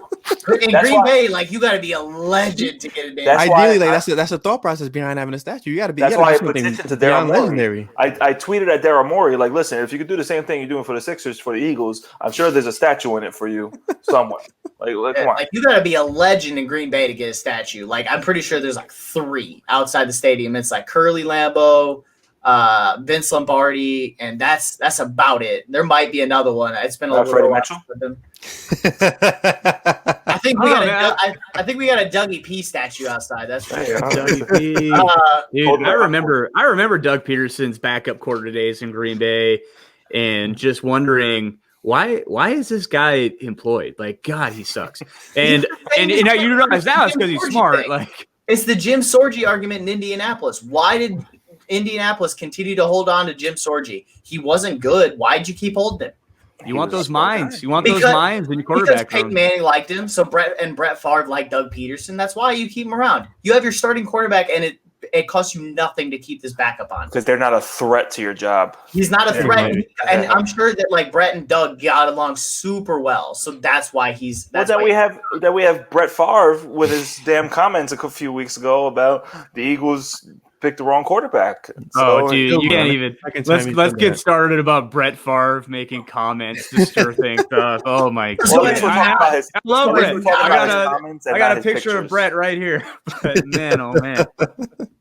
In Green Bay, you got to be a legend to get a damn. Ideally, that's the thought process behind having a statue. You got to be. That's why I petitioned to Daryl Morey. Legendary. I tweeted at Daryl Morey, listen, if you could do the same thing you're doing for the Sixers for the Eagles, I'm sure there's a statue in it for you somewhere. Come on. You got to be a legend in Green Bay to get a statue. I'm pretty sure there's 3 outside the stadium. It's Curly Lambeau, Vince Lombardi, and that's about it. There might be another one. It's been a little Freddie Mitchell. I think we got a Dougie P statue outside. That's right. Dougie P. Dude, I remember Doug Peterson's backup quarter days in Green Bay, and just wondering why is this guy employed? God, he sucks. And you realize now it's because he's smart. It's the Jim Sorgi argument in Indianapolis. Why did Indianapolis continue to hold on to Jim Sorgi? He wasn't good. Why'd you keep holding him? You want those minds. You want those minds in your quarterback. Because Peyton Manning liked him, so Brett Favre liked Doug Peterson. That's why you keep him around. You have your starting quarterback, and it costs you nothing to keep this backup on. Because they're not a threat to your job. He's not a threat, and I'm sure that Brett and Doug got along super well, so that's why he's. We have Brett Favre with his damn comments a few weeks ago about the Eagles picked the wrong quarquarterback. Dude, you can't even. Let's get started about Brett Favre making comments to stir things up. Oh my god! I love Brett. I got a picture of Brett right here. But man, oh man,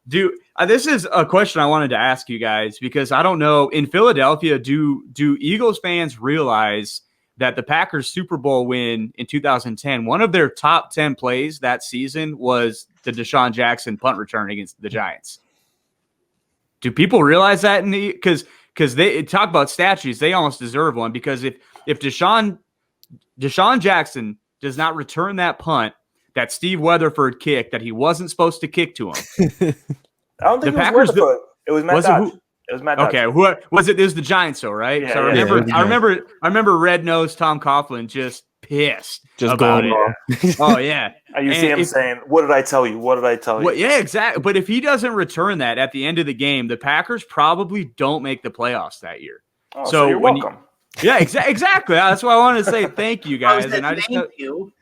dude, this is a question I wanted to ask you guys because I don't know in Philadelphia. Do Eagles fans realize that the Packers Super Bowl win in 2010, one of their top 10 plays that season was the Deshaun Jackson punt return against the Giants? Do people realize that? Because they talk about statues, they almost deserve one. Because if Deshaun Jackson does not return that punt that Steve Weatherford kicked that he wasn't supposed to kick to him, I don't think it was Weatherford. It was Matt Dodge. It was Matt Dodge. Okay, who was it? It was the Giants, though, right? Yeah, so I remember Red Nose Tom Coughlin just pissed just about going it. Oh yeah, And you see him saying, "What did I tell you? What did I tell you?" Well, yeah, exactly. But if he doesn't return that at the end of the game, the Packers probably don't make the playoffs that year. Oh, so you're welcome. Exactly. That's why I wanted to say thank you guys. And I just thank you.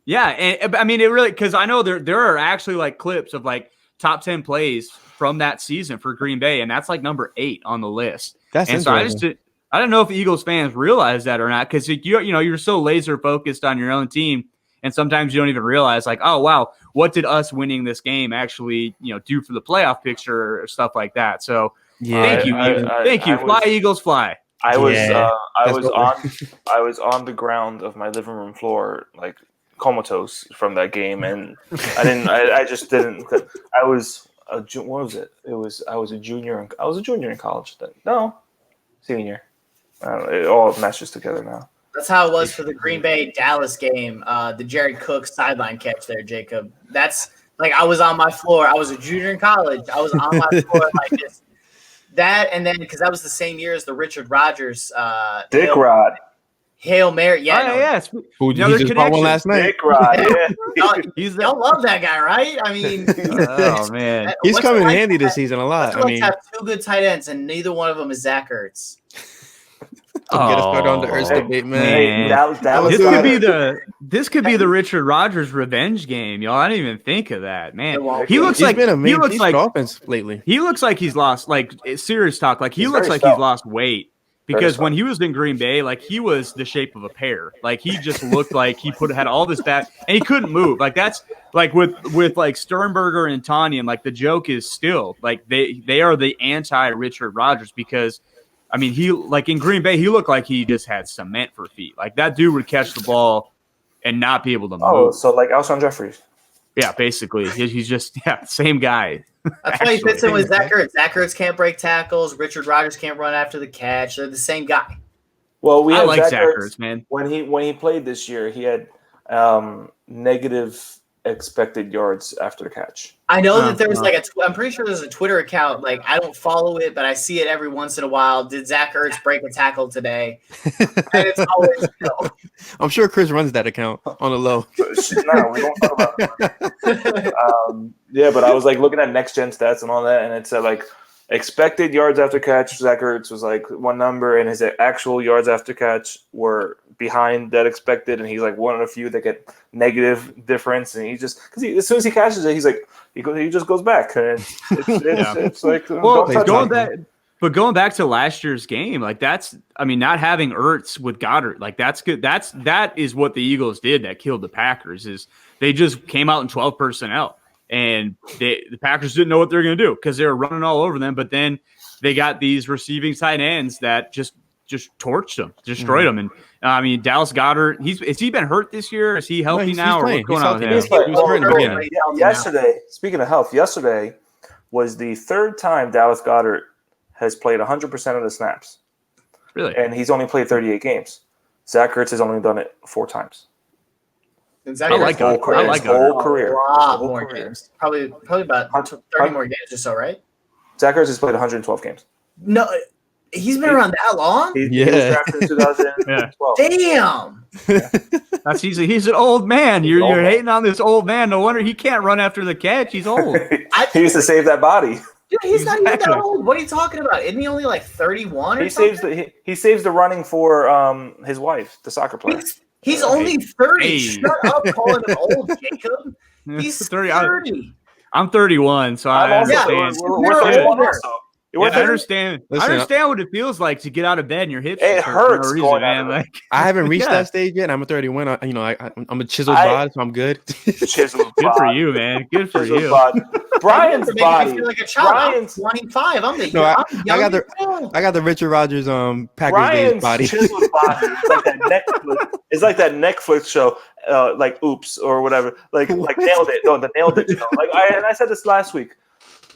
Yeah, and I mean it really, because I know there are actually like clips of like top 10 plays from that season for Green Bay, and that's like number 8 on the list. That's and so I don't know if Eagles fans realize that or not, because you're so laser focused on your own team, and sometimes you don't even realize like, oh wow, what did us winning this game actually do for the playoff picture or stuff like that. So thank you, fly Eagles fly. I was on the ground of my living room floor, like comatose from that game, and I just didn't. I was what was it? I was a junior in college then. No, senior. It all meshes together now. That's how it was for the Green Bay Dallas game. The Jared Cook sideline catch there, Jacob. That's like I was on my floor. I was a junior in college. I was on my floor like this. That, and then because that was the same year as the Richard Rodgers Dick Rod. Hail Mary. Yeah. Yes. Who just caught one last night? Dick Rod. Yeah. Y'all love that guy, right? I mean, oh man, he's coming in handy this season a lot. I mean, have 2 good tight ends, and neither one of them is Zach Ertz. Don't get us started on the Ertz debate, man. This could be the Richard Rodgers revenge game, y'all. I didn't even think of that, man. He looks like offense lately. He looks like he's lost, like serious talk. Like he looks like he's lost weight. Because when he was in Green Bay, like he was the shape of a pear. Like he just looked like he had all this back and he couldn't move. Like that's like with like Sternberger and Tanyan, like the joke is still like they are the anti Richard Rodgers, because I mean he like in Green Bay he looked like he just had cement for feet. Like that dude would catch the ball and not be able to move. Oh, so like Alshon Jeffries. Yeah, basically he's just same guy. That's why he fits in with Zach Ertz. Zach Ertz can't break tackles. Richard Rodgers can't run after the catch. They're the same guy. Well, I like Zach Ertz, man. When he played this year, he had negative expected yards after the catch. I know that there's like I'm pretty sure there's a Twitter account. Like I don't follow it, but I see it every once in a while. Did Zach Ertz break a tackle today? And it's always I'm sure Chris runs that account on the low. No, we don't talk about it. Yeah, but I was like looking at next gen stats and all that, and it said like expected yards after catch, Zach Ertz was like one number, and his actual yards after catch were behind that expected, and he's like one of the few that get negative difference, and he just because as soon as he catches it, he's like he just goes back, and it's like going back to last year's game, like not having Ertz with Goddard, like that's good. That is what the Eagles did that killed the Packers. Is they just came out in 12 personnel. And the Packers didn't know what they were going to do because they were running all over them. But then they got these receiving tight ends that just torched them, destroyed them. And I mean, Dallas Goedert, has he been hurt this year? Is he healthy now? Or what's going on with him? He was hurt in the beginning. Yesterday, speaking of health, yesterday was the 3rd time Dallas Goedert has played 100% of the snaps. Really? And he's only played 38 games. Zach Ertz has only done it 4 times. Exactly. I like whole career. A lot more games. Probably about 30 more games or so, right? Zach Ertz has played 112 games. No, he's been around that long? He was drafted in 2012. Damn. Yeah. That's easy. He's an old man. You're hating on this old man. No wonder he can't run after the catch. He's old. He used to save that body. Dude, he's not even that old. What are you talking about? Isn't he only like 31 or something? He saves the running for his wife, the soccer player. He's only 30. Hey. Shut up calling him old, Jacob. He's 30. I'm 31, so I understand. I understand. Listen, I understand what it feels like to get out of bed and your hips. It hurts, man. Like, I haven't reached that stage yet. I'm a 31. I'm a chiseled bod, so I'm good. Chiseled good for you, man. Good for you. Brian's body. I feel like a child. I'm 25. I'm the I got the Richard Rodgers Packers body. Chiseled body. It's like that Netflix show, like Oops or whatever. Like Nailed It. No, the Nailed It show. I said this last week.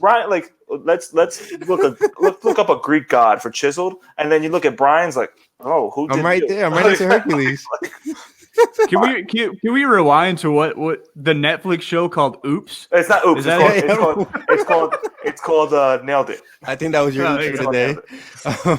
Brian, like let's look up a Greek god for chiseled, and then you look at Brian's like, oh, who did I'm right there. I'm right next to Hercules. Can we rewind to what the Netflix show called Oops? It's not Oops. It's called Nailed It. I think that was your Oops for today.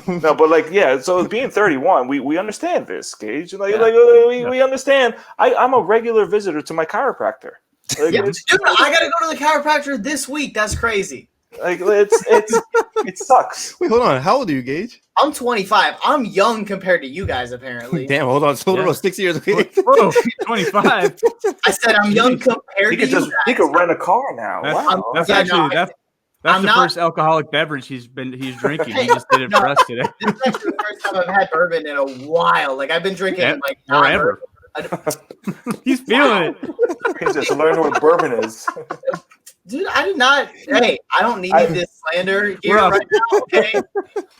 No, but like, yeah. So being 31, we understand this, Gage. We understand. I'm a regular visitor to my chiropractor. Like, dude, I gotta go to the chiropractor this week. That's crazy. Like it sucks. Wait, hold on. How old are you, Gage? I'm 25. I'm young compared to you guys, apparently. Damn, hold on. So 6 years away. Whoa, 25. I said I'm young compared to you guys. He could rent a car now. Wow. That's the first alcoholic beverage he's drinking. He just did it for us today. This is actually the first time I've had bourbon in a while. Like I've been drinking forever. He's feeling it. He just learned what bourbon is. Dude, I did not. Hey, I don't need this slander here right now. Okay,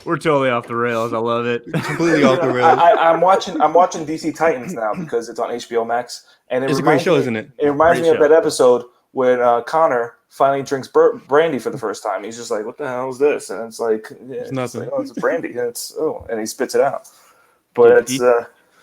we're totally off the rails. I love it. Completely off the rails. I'm watching DC Titans now because it's on HBO Max, and it's a great show, isn't it? It reminds me of that episode when Connor finally drinks brandy for the first time. He's just like, "What the hell is this?" And it's like, it's nothing. It's brandy, and and he spits it out. But it's.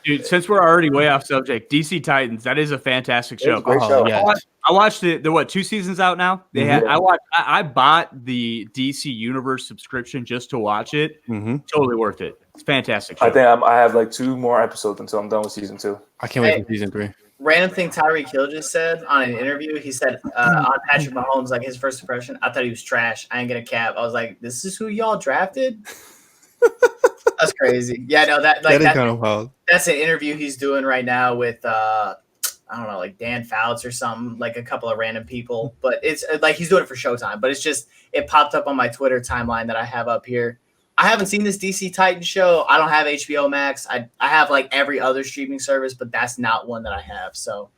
Dude, since we're already way off subject, DC Titans, that is a fantastic show. Great show. Yeah. I watched it. The 2 seasons out now? I bought the DC Universe subscription just to watch it. Mm-hmm. Totally worth it. It's fantastic show. I think I have like 2 more episodes until I'm done with season 2. I can't wait for season 3. Random thing Tyreek Hill just said on an interview. He said on Patrick Mahomes, like his first impression, I thought he was trash. I ain't gonna cap. I was like, this is who y'all drafted? That's crazy. Yeah, no, that is kind of wild. That's an interview he's doing right now with I don't know, like Dan Fouts or something, like a couple of random people. But it's like he's doing it for Showtime. But it's just it popped up on my Twitter timeline that I have up here. I haven't seen this DC Titan show. I don't have HBO Max. I have like every other streaming service, but that's not one that I have. So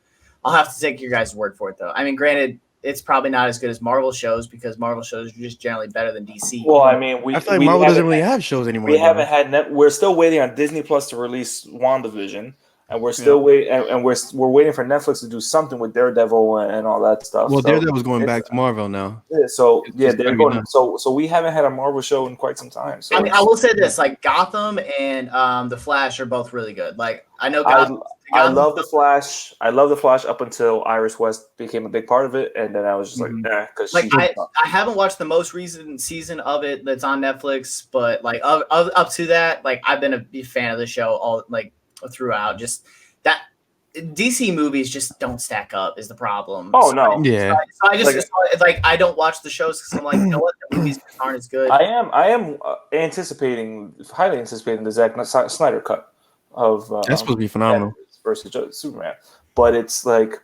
I'll have to take your guys' word for it, though. I mean, granted, it's probably not as good as Marvel shows because Marvel shows are just generally better than DC. Well, I mean, I feel like Marvel doesn't really have shows anymore. We haven't had we're still waiting on Disney Plus to release WandaVision, and we're still waiting, and we're waiting for Netflix to do something with Daredevil and all that stuff. Well, Daredevil's going back to Marvel now. Yeah, so they're going. So we haven't had a Marvel show in quite some time. So I mean, I will say this: like Gotham and The Flash are both really good. Like I know Gotham. I love the Flash. I love the Flash up until Iris West became a big part of it, and then I was just like, because I haven't watched the most recent season of it that's on Netflix, but like up to that, like I've been a fan of the show all like throughout. Just that DC movies just don't stack up is the problem. Oh no, So I just like I don't watch the shows because I'm like, you know what, the movies aren't as good. I am highly anticipating the Zack Snyder cut of that's supposed to be phenomenal. Versus Superman, but it's like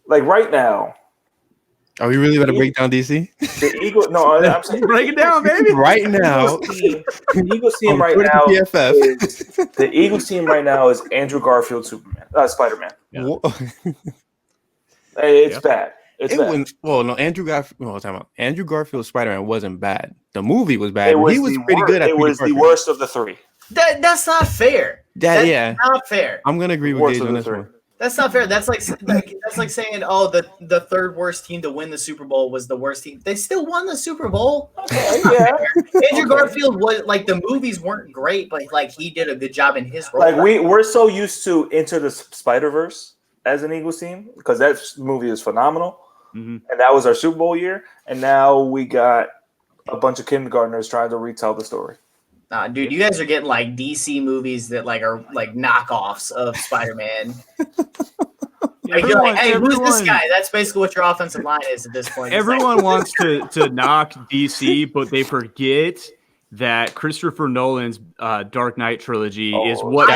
right now. Are we really going to break down DC? The Eagle, no, I'm saying break it down, baby. Right now, the Eagles team right now. The Eagles team right now is Andrew Garfield, Spider-Man. Yeah. It's bad. It's bad. Andrew Garfield. No, time out. Andrew Garfield Spider-Man wasn't bad. The movie was bad. He was pretty good. It was the worst of the 3. That's not fair. That's not fair. I'm gonna agree with Gage on this one. That's not fair. That's like saying, oh, the third worst team to win the Super Bowl was the worst team. They still won the Super Bowl. Okay, yeah. Andrew Garfield was like the movies weren't great, but like he did a good job in his role. Like we're so used to Into the Spider-Verse as an Eagles team because that movie is phenomenal, and that was our Super Bowl year. And now we got a bunch of kindergartners trying to retell the story. Dude, you guys are getting like DC movies that like are like knockoffs of Spider-Man. Like, you're like, hey, who's this guy? That's basically what your offensive line is at this point. Everyone wants to knock DC, but they forget that Christopher Nolan's Dark Knight trilogy is what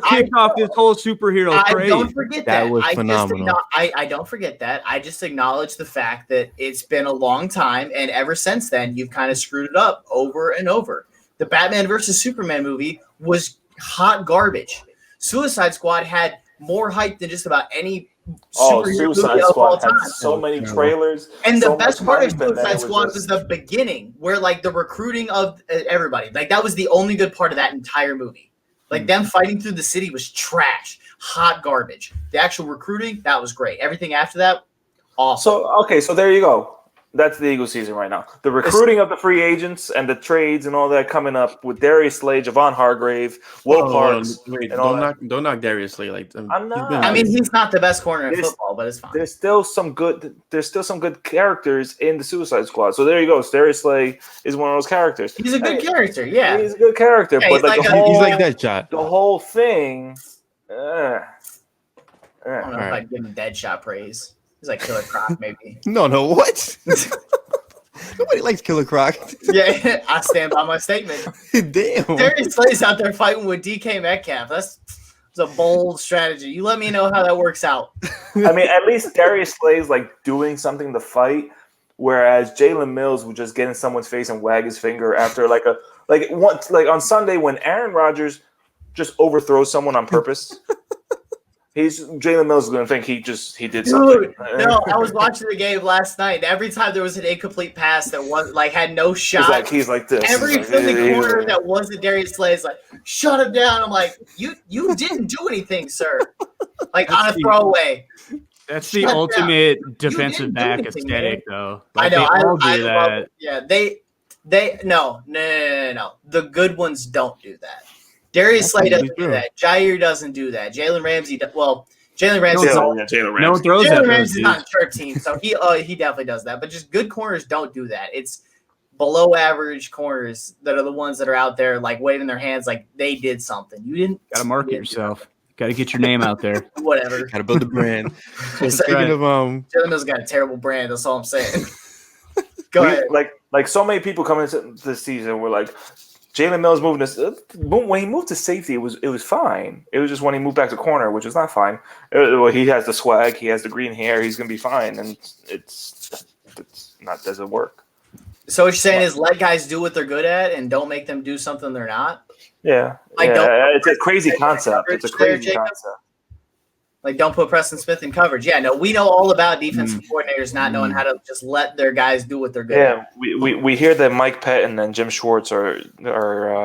kicked off this whole superhero craze. I don't forget that. That was phenomenal. I don't forget that. I just acknowledge the fact that it's been a long time, and ever since then, you've kind of screwed it up over and over. The Batman versus Superman movie was hot garbage. Suicide Squad had more hype than just about any superhero movie of all time. Had so many trailers. And the best part of Suicide Squad was the beginning, where like the recruiting of everybody. Like that was the only good part of that entire movie. Like them fighting through the city was trash, hot garbage. The actual recruiting, that was great. Everything after that, awesome. So there you go. That's the Eagles season right now. The recruiting of the free agents and the trades and all that coming up with Darius Slade, Javon Hargrave, Will Parks, wait, and all that. don't knock Darius Slade. Like I'm not. I mean, he's not the best corner in football, but it's fine. There's still some good characters in the Suicide Squad. So there you go. Darius Slade is one of those characters. He's a good character. Yeah, he's a good character. Yeah, but like he's like Deadshot. The whole thing. I don't know if I'd give him Deadshot praise. He's like Killer Croc, maybe. No, what? Nobody likes Killer Croc. Yeah, I stand by my statement. Damn. Darius Slay's out there fighting with DK Metcalf. That's a bold strategy. You let me know how that works out. I mean, at least Darius Slay's like doing something to fight, whereas Jalen Mills would just get in someone's face and wag his finger after like on Sunday when Aaron Rodgers just overthrows someone on purpose. Jalen Mills is going to think he did something. No, I was watching the game last night. Every time there was an incomplete pass that was like had no shot, he's like this. Every corner that wasn't Darius Slay is like, shut him down. I'm like, you didn't do anything, sir. Like on a throwaway. That's the ultimate defensive back aesthetic, though. Like, I know. They all I do love that. it. Yeah, they no. The good ones don't do that. Darius Slay doesn't do that. Jair doesn't do that. Jalen Ramsey, Jalen Ramsey. No one throws that. Jalen Ramsey's not on your team, so he definitely does that. But just good corners don't do that. It's below average corners that are the ones that are out there like waving their hands like they did something. You didn't. Got to market yourself. Got to get your name out there. Whatever. Got to build a brand. Speaking of Jalen Mills got a terrible brand. That's all I'm saying. Go ahead. Like so many people coming into this season were like, Jalen Mills moving to when he moved to safety, it was fine. It was just when he moved back to corner, which is not fine. He has the swag, he has the green hair, he's gonna be fine, and it's not doesn't work. So what you're saying is let guys do what they're good at and don't make them do something they're not. Yeah, it's a crazy concept. It's a crazy concept. Like, don't put Preston Smith in coverage. Yeah, no, we know all about defensive coordinators not knowing how to just let their guys do what they're good at. Yeah, we hear that Mike Pettin and Jim Schwartz are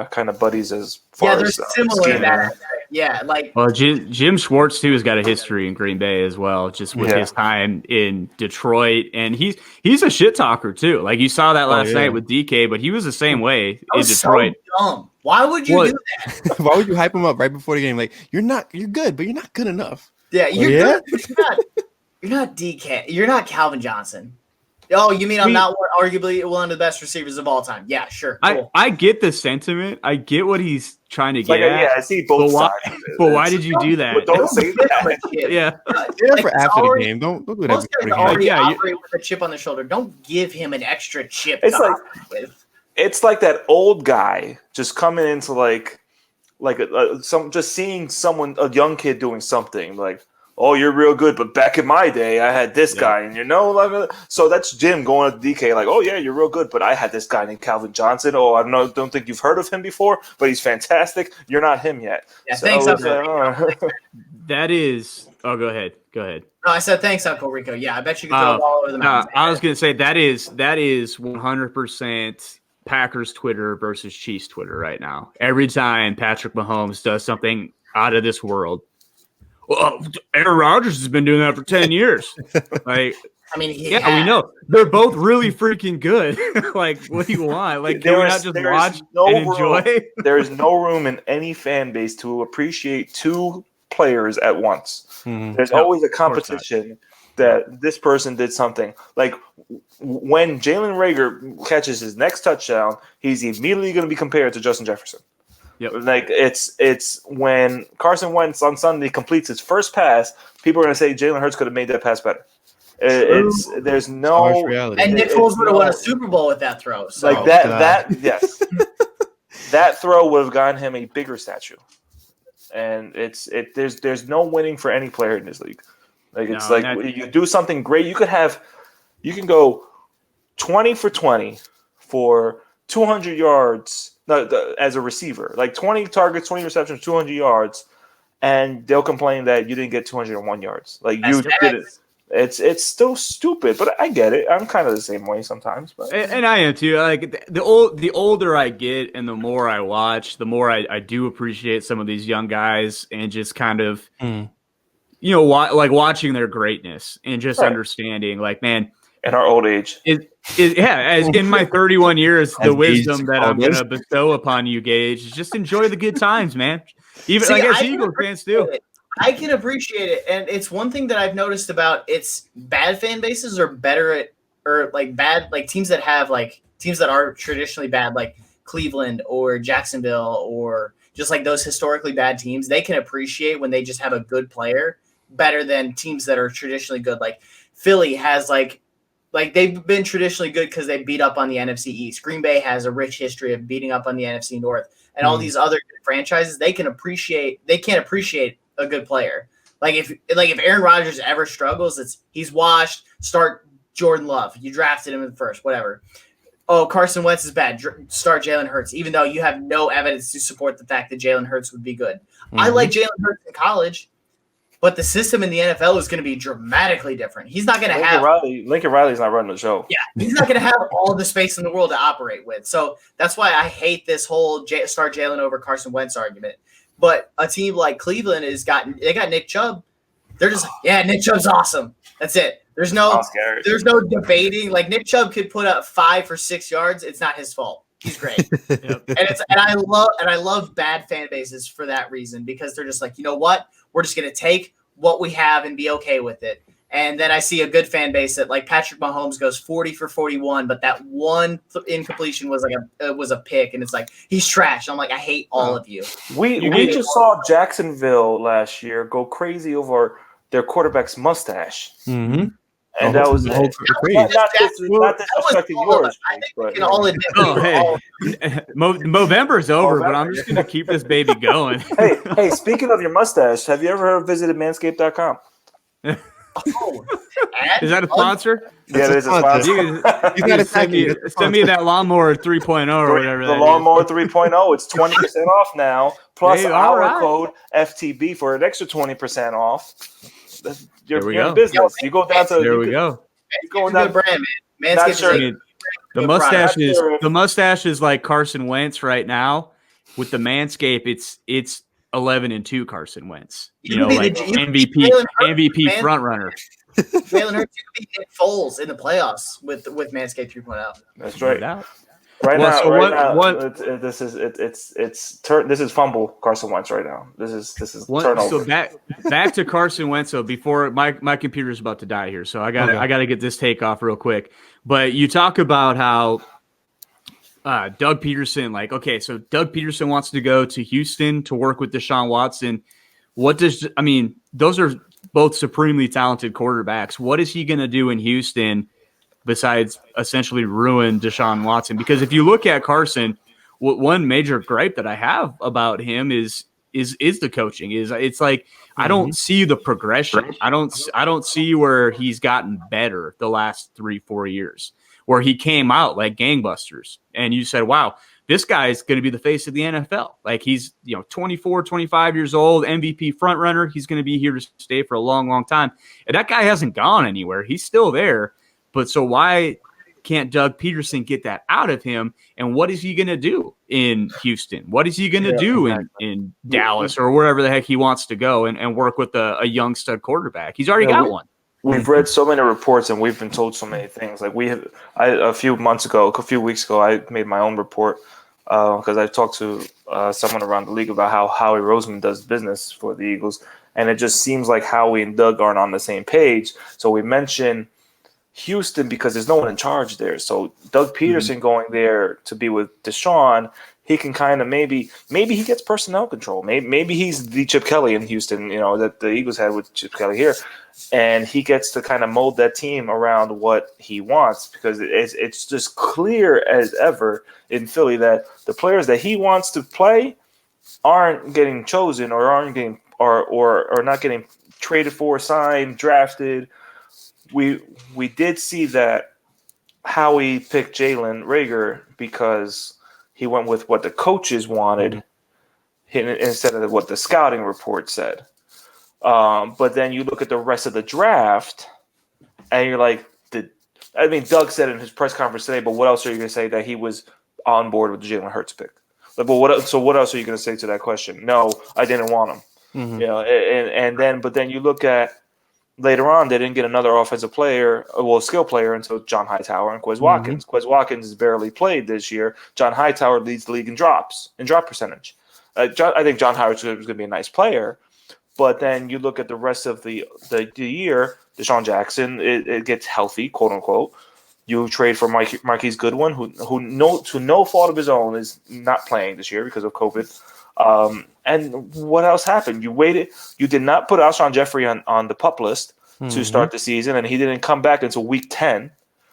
kind of buddies as far as they're similar in that. Yeah, well, Jim Schwartz too has got a history in Green Bay as well, just with his time in Detroit, and he's a shit talker too. Like you saw that last night with DK, but he was the same way in Detroit. So dumb. Why would you do that? Why would you hype him up right before the game? Like you're good, but you're not good enough. Yeah, you're good. You're not DK. You're not Calvin Johnson. Oh, you mean I'm not arguably one of the best receivers of all time? Yeah, sure. Cool. I get the sentiment. I get what he's trying to get at. Yeah, I see both sides. But why did you do that? Don't say that. Yeah. For after the game. Don't do that. Most guys already operate with a chip on the shoulder. Don't give him an extra chip. It's like that old guy just coming into just seeing a young kid doing something like, oh, you're real good, but back in my day, I had this guy, and so that's Jim going to DK like, oh yeah, you're real good, but I had this guy named Calvin Johnson. Oh, I don't think you've heard of him before, but he's fantastic. You're not him yet. Yeah, thanks, Uncle. That is. Oh, go ahead. No, I said thanks, Uncle Rico. Yeah, I bet you could throw a ball over the mountain. I was going to say that is 100%. Packers Twitter versus Chiefs Twitter right now. Every time Patrick Mahomes does something out of this world, well, Aaron Rodgers has been doing that for 10 years. Like, I mean, we know they're both really freaking good. Like, what do you want? Like, can we not just watch and enjoy? There is no room in any fan base to appreciate two players at once. Mm-hmm. There's always a competition that this person did something. Like when Jalen Reagor catches his next touchdown, he's immediately going to be compared to Justin Jefferson. Yep. Like it's when Carson Wentz on Sunday completes his first pass, people are going to say Jalen Hurts could have made that pass better. There's no reality. And Nick Foles would have won a Super Bowl with that throw. So. Like that yes, that throw would have gotten him a bigger statue. And there's no winning for any player in this league. Like you do something great, you can go 20 for 20 for 200 yards as a receiver, like 20 targets, 20 receptions, 200 yards, and they'll complain that you didn't get 201 yards. Like you did it. It's still stupid, but I get it. I'm kind of the same way sometimes. But and I am too. Like the older I get and the more I watch, the more I do appreciate some of these young guys and just kind of watching their greatness and just understanding. Like, man, in our old age. As in my 31 years, the wisdom that I'm going to to bestow upon you, Gage, is just enjoy the good times, man. Even like as Eagles fans do. I can appreciate it, and it's one thing that I've noticed about its bad fan bases are better at, or like bad like teams that have like teams that are traditionally bad, like Cleveland or Jacksonville or just like those historically bad teams. They can appreciate when they just have a good player better than teams that are traditionally good. Like Philly has like they've been traditionally good because they beat up on the NFC East. Green Bay has a rich history of beating up on the NFC North, and all these other franchises they can't appreciate a good player. Like if Aaron Rodgers ever struggles, he's washed. Start Jordan Love. You drafted him in the first, whatever. Oh, Carson Wentz is bad. Start Jalen Hurts, even though you have no evidence to support the fact that Jalen Hurts would be good. I like Jalen Hurts in college, but the system in the NFL is going to be dramatically different. He's not going to have Lincoln Riley's not running the show. Yeah, he's not going to have all the space in the world to operate with. So that's why I hate this whole start Jalen over Carson Wentz argument. But a team like Cleveland got Nick Chubb. They're just Nick Chubb's awesome. That's it. There's no debating. Like Nick Chubb could put up 5 or 6 yards. It's not his fault. He's great. Yep. And I love bad fan bases for that reason, because they're just like, you know what? We're just gonna take what we have and be okay with it. And then I see a good fan base that like Patrick Mahomes goes 40 for 41, but that one incompletion was a pick, and it's like he's trash. I'm like, I hate all of you. We just saw Jacksonville last year go crazy over their quarterback's mustache. Mm-hmm. And that was not disrespecting yours. I think we can all admit. Movember's over, but I'm just going to keep this baby going. Hey, speaking of your mustache, have you ever visited manscaped.com? Is that a sponsor? Yeah, it is a sponsor. You got to send me that lawnmower 3.0 or whatever. The lawnmower 3.0. It's 20% off now, plus our code FTB for an extra 20% off. You're in business. You go down to we go. You go down to brand, man. Manscaped the mustache is like Carson Wentz right now. With the Manscaped, it's 11-2 Carson Wentz. You know, like MVP front runner. Jalen Hurts could be Nick Foles in the playoffs with Manscaped 3.0. That's right. This is fumble Carson Wentz right now. This is turnover. So back to Carson Wentz. So before my computer's about to die here, so I gotta get this take off real quick. But you talk about how Doug Peterson, so Doug Peterson wants to go to Houston to work with Deshaun Watson. Those are both supremely talented quarterbacks. What is he going to do in Houston besides essentially ruin Deshaun Watson? Because if you look at Carson, one major gripe that I have about him is the coaching. It's like I don't see the progression. I don't see where he's gotten better the last 3-4 years, where he came out like gangbusters and you said, wow, this guy is going to be the face of the NFL. Like he's 24, 25 years old, MVP front runner. He's going to be here to stay for a long, long time. And that guy hasn't gone anywhere. He's still there. But so why can't Doug Peterson get that out of him? And what is he going to do in Houston? What is he going to do in Dallas or wherever the heck he wants to go and work with a young stud quarterback? He's already got one. We've read so many reports and we've been told so many things. Like a few weeks ago, I made my own report because I talked to someone around the league about how Howie Roseman does business for the Eagles. And it just seems like Howie and Doug aren't on the same page. So we mentioned Houston because there's no one in charge there. So Doug Peterson going there to be with Deshaun, he can kind of maybe he gets personnel control. Maybe he's the Chip Kelly in Houston, that the Eagles had with Chip Kelly here, and he gets to kind of mold that team around what he wants, because it's just clear as ever in Philly that the players that he wants to play aren't getting chosen or aren't getting or not getting traded for, signed, drafted. We did see that Howie picked Jalen Reagor because he went with what the coaches wanted instead of what the scouting report said. But then you look at the rest of the draft, and you're like, Doug said in his press conference today, but what else are you going to say that he was on board with the Jalen Hurts pick? Like, well, what else are you going to say to that question? No, I didn't want him. Mm-hmm. But then you look at later on, they didn't get another offensive player, skill player until John Hightower and Quez Watkins. Quez Watkins has barely played this year. John Hightower leads the league in drop percentage. I think John Howard's going to be a nice player, but then you look at the rest of the year. Deshaun Jackson, it gets healthy, quote unquote. You trade for Marquise Goodwin, who to no fault of his own is not playing this year because of COVID. And what else happened? You waited. You did not put Alshon Jeffrey on the PUP list to start the season, and he didn't come back until week 10.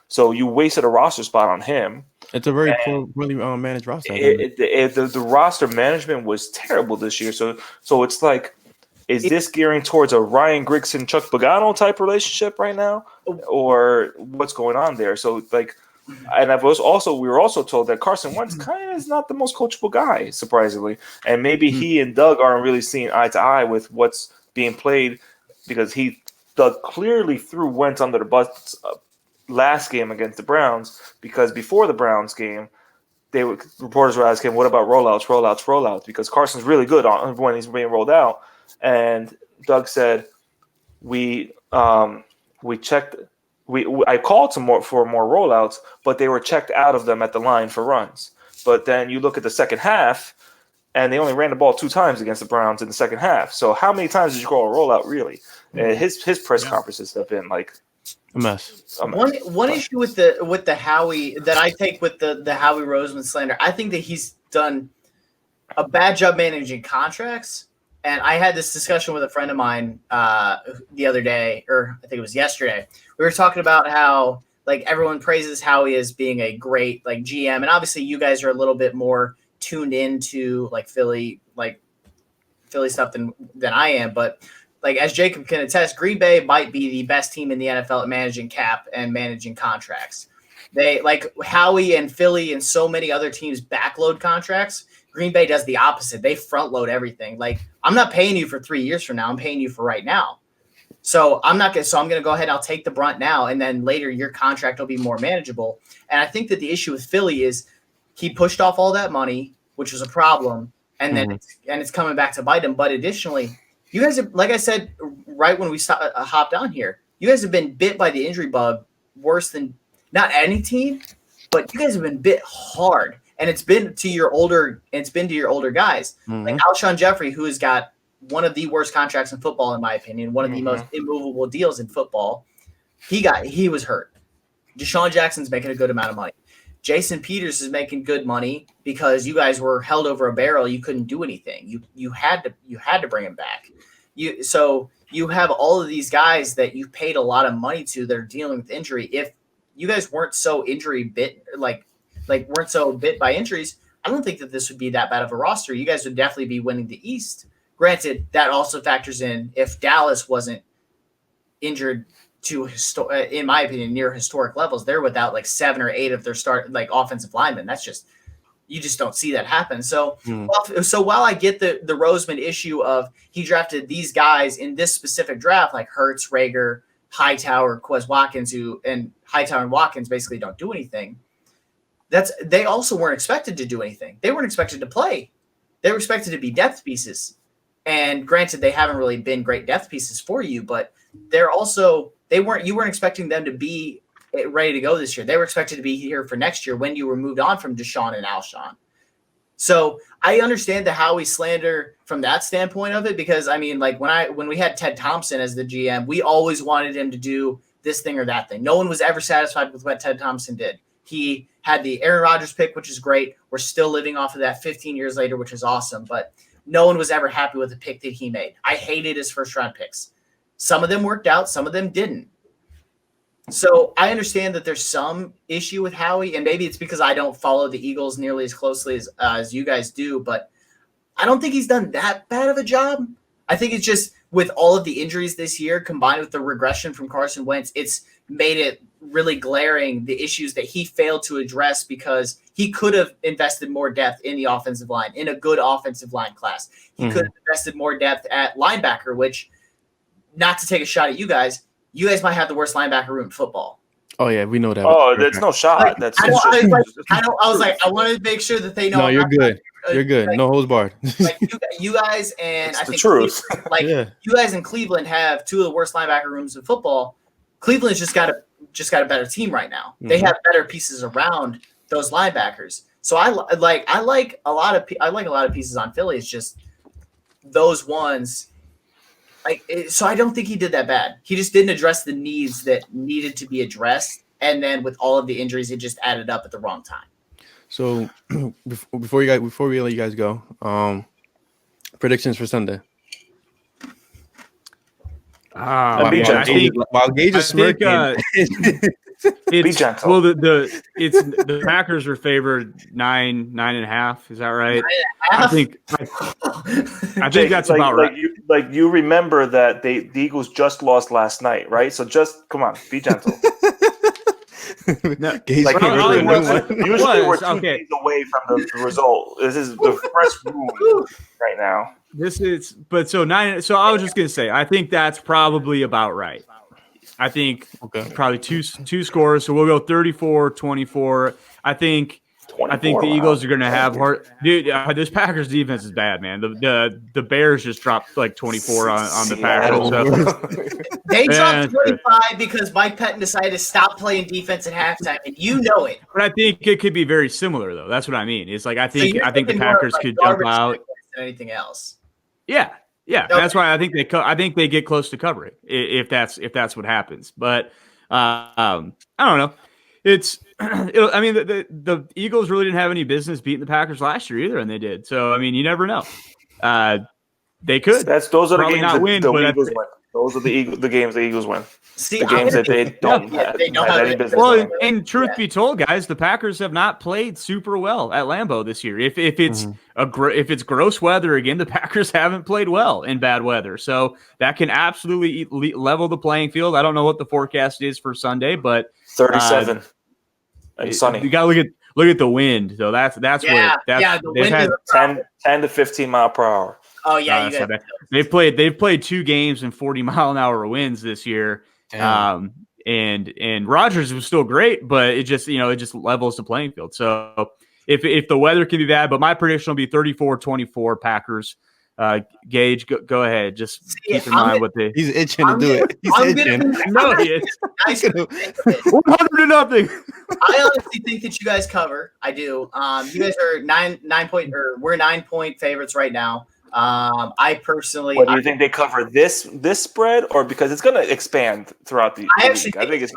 So you wasted a roster spot on him. It's a very poorly managed roster. The roster management was terrible this year. So it's like, is this gearing towards a Ryan Grigson, Chuck Pagano type relationship right now, or what's going on there? So like. And we were also told that Carson Wentz kind of is not the most coachable guy, surprisingly. And maybe he and Doug aren't really seeing eye to eye with what's being played, because Doug clearly threw Wentz under the bus last game against the Browns, because before the Browns game, reporters were asking, what about rollouts? Because Carson's really good when he's being rolled out. And Doug said, we checked – I called for more rollouts, but they were checked out of them at the line for runs. But then you look at the second half, and they only ran the ball 2 times against the Browns in the second half. So how many times did you call a rollout, really? His press conferences have been like a mess. One issue with the Howie that I take with the Howie Roseman slander, I think that he's done a bad job managing contracts. And I had this discussion with a friend of mine the other day, or I think it was yesterday. We were talking about how like everyone praises Howie as being a great like GM, and obviously you guys are a little bit more tuned into like Philly stuff than I am. But like as Jacob can attest, Green Bay might be the best team in the NFL at managing cap and managing contracts. They like Howie and Philly and so many other teams backload contracts. Green Bay does the opposite. They front load everything. Like, I'm not paying you for 3 years from now. I'm paying you for right now. So I'm going to go ahead and I'll take the brunt now. And then later your contract will be more manageable. And I think that the issue with Philly is he pushed off all that money, which was a problem. And then it's coming back to bite him. But additionally, you guys have, like I said, right when we hopped on here, you guys have been bit by the injury bug worse than not any team, but you guys have been bit hard. And it's been to your older guys. Like Alshon Jeffrey, who has got one of the worst contracts in football, in my opinion, one of the most immovable deals in football. He was hurt. Deshaun Jackson's making a good amount of money. Jason Peters is making good money because you guys were held over a barrel. You couldn't do anything. You had to bring him back. So you have all of these guys that you paid a lot of money to that are dealing with injury. If you guys weren't so injury bit weren't so bit by injuries, I don't think that this would be that bad of a roster. You guys would definitely be winning the East. Granted, that also factors in if Dallas wasn't injured to, in my opinion, near historic levels. They're without like 7 or 8 of their offensive linemen. That's just, you just don't see that happen. So, while I get the Roseman issue of he drafted these guys in this specific draft, like Hurts, Rager, Hightower, Quez Watkins, and Hightower and Watkins basically don't do anything. They also weren't expected to do anything. They weren't expected to play. They were expected to be depth pieces. And granted, they haven't really been great depth pieces for you, but you weren't expecting them to be ready to go this year. They were expected to be here for next year when you were moved on from Deshaun and Alshon. So I understand the Howie slander from that standpoint of it, because I mean, like when we had Ted Thompson as the GM, we always wanted him to do this thing or that thing. No one was ever satisfied with what Ted Thompson did. He had the Aaron Rodgers pick, which is great. We're still living off of that 15 years later, which is awesome. But no one was ever happy with the pick that he made. I hated his first round picks. Some of them worked out. Some of them didn't. So I understand that there's some issue with Howie, and maybe it's because I don't follow the Eagles nearly as closely as you guys do, but I don't think he's done that bad of a job. I think it's just with all of the injuries this year combined with the regression from Carson Wentz, it's made it really glaring the issues that he failed to address, because he could have invested more depth in the offensive line, in a good offensive line class. He could have invested more depth at linebacker, which, not to take a shot at you guys might have the worst linebacker room in football. Oh yeah, we know that. Oh, there's no shot. I was like, I wanted to make sure that they know. No, you're good. You're good. No holds barred. Like you guys and It's I the think truth. like Yeah. you guys in Cleveland have two of the worst linebacker rooms in football. Cleveland's just got a better team right now. They have better pieces around those linebackers. So I like a lot of pieces on Philly. It's just those ones. So I don't think he did that bad. He just didn't address the needs that needed to be addressed, and then with all of the injuries, it just added up at the wrong time. So before we let you guys go, predictions for Sunday. While Gage is smirking. Be gentle. Well, the Packers are favored 9.5. Is that right? 9.5? I think that's about right. You remember that the Eagles just lost last night, right? So just come on, be gentle. No, Gage usually we're 2 days away from the result. This is the fresh room right now. So 9. So I was just gonna say, I think that's probably about right. I think probably two scores. So we'll go 34-24. I think the Eagles are going to have hard. Dude, this Packers defense is bad, man. The Bears just dropped like 24 on the Packers. So. They dropped 25 because Mike Pettin decided to stop playing defense at halftime, and you know it. But I think it could be very similar, though. That's what I mean. It's like I think the Packers could jump out. Than anything else. Yeah. Yeah, okay. That's why I think they get close to covering if that's what happens. But I don't know. I mean, the Eagles really didn't have any business beating the Packers last year either, and they did. So I mean, you never know. They could. Those are the games not win, the but Eagles win. Those are the games the Eagles win. See, the games that they don't have any business. Well, and truth be told, guys, the Packers have not played super well at Lambeau this year. If it's gross weather again, the Packers haven't played well in bad weather, so that can absolutely level the playing field. I don't know what the forecast is for Sunday, but 37 and sunny. You got to look at the wind, though. That's where the wind is 10 to 15 mile per hour. Oh yeah, they've played 2 games in 40-mile-an-hour winds this year. And Rodgers was still great, but it just levels the playing field. So if the weather can be bad, but my prediction will be 34-24 Packers. Gage, go ahead. Just keep in mind what he's itching to do it. He's itching. No, he is. 100-0. I honestly think that you guys cover. I do. You guys are we're 9-point favorites right now. I personally, do you think they cover this spread, or because it's going to expand throughout the? I think it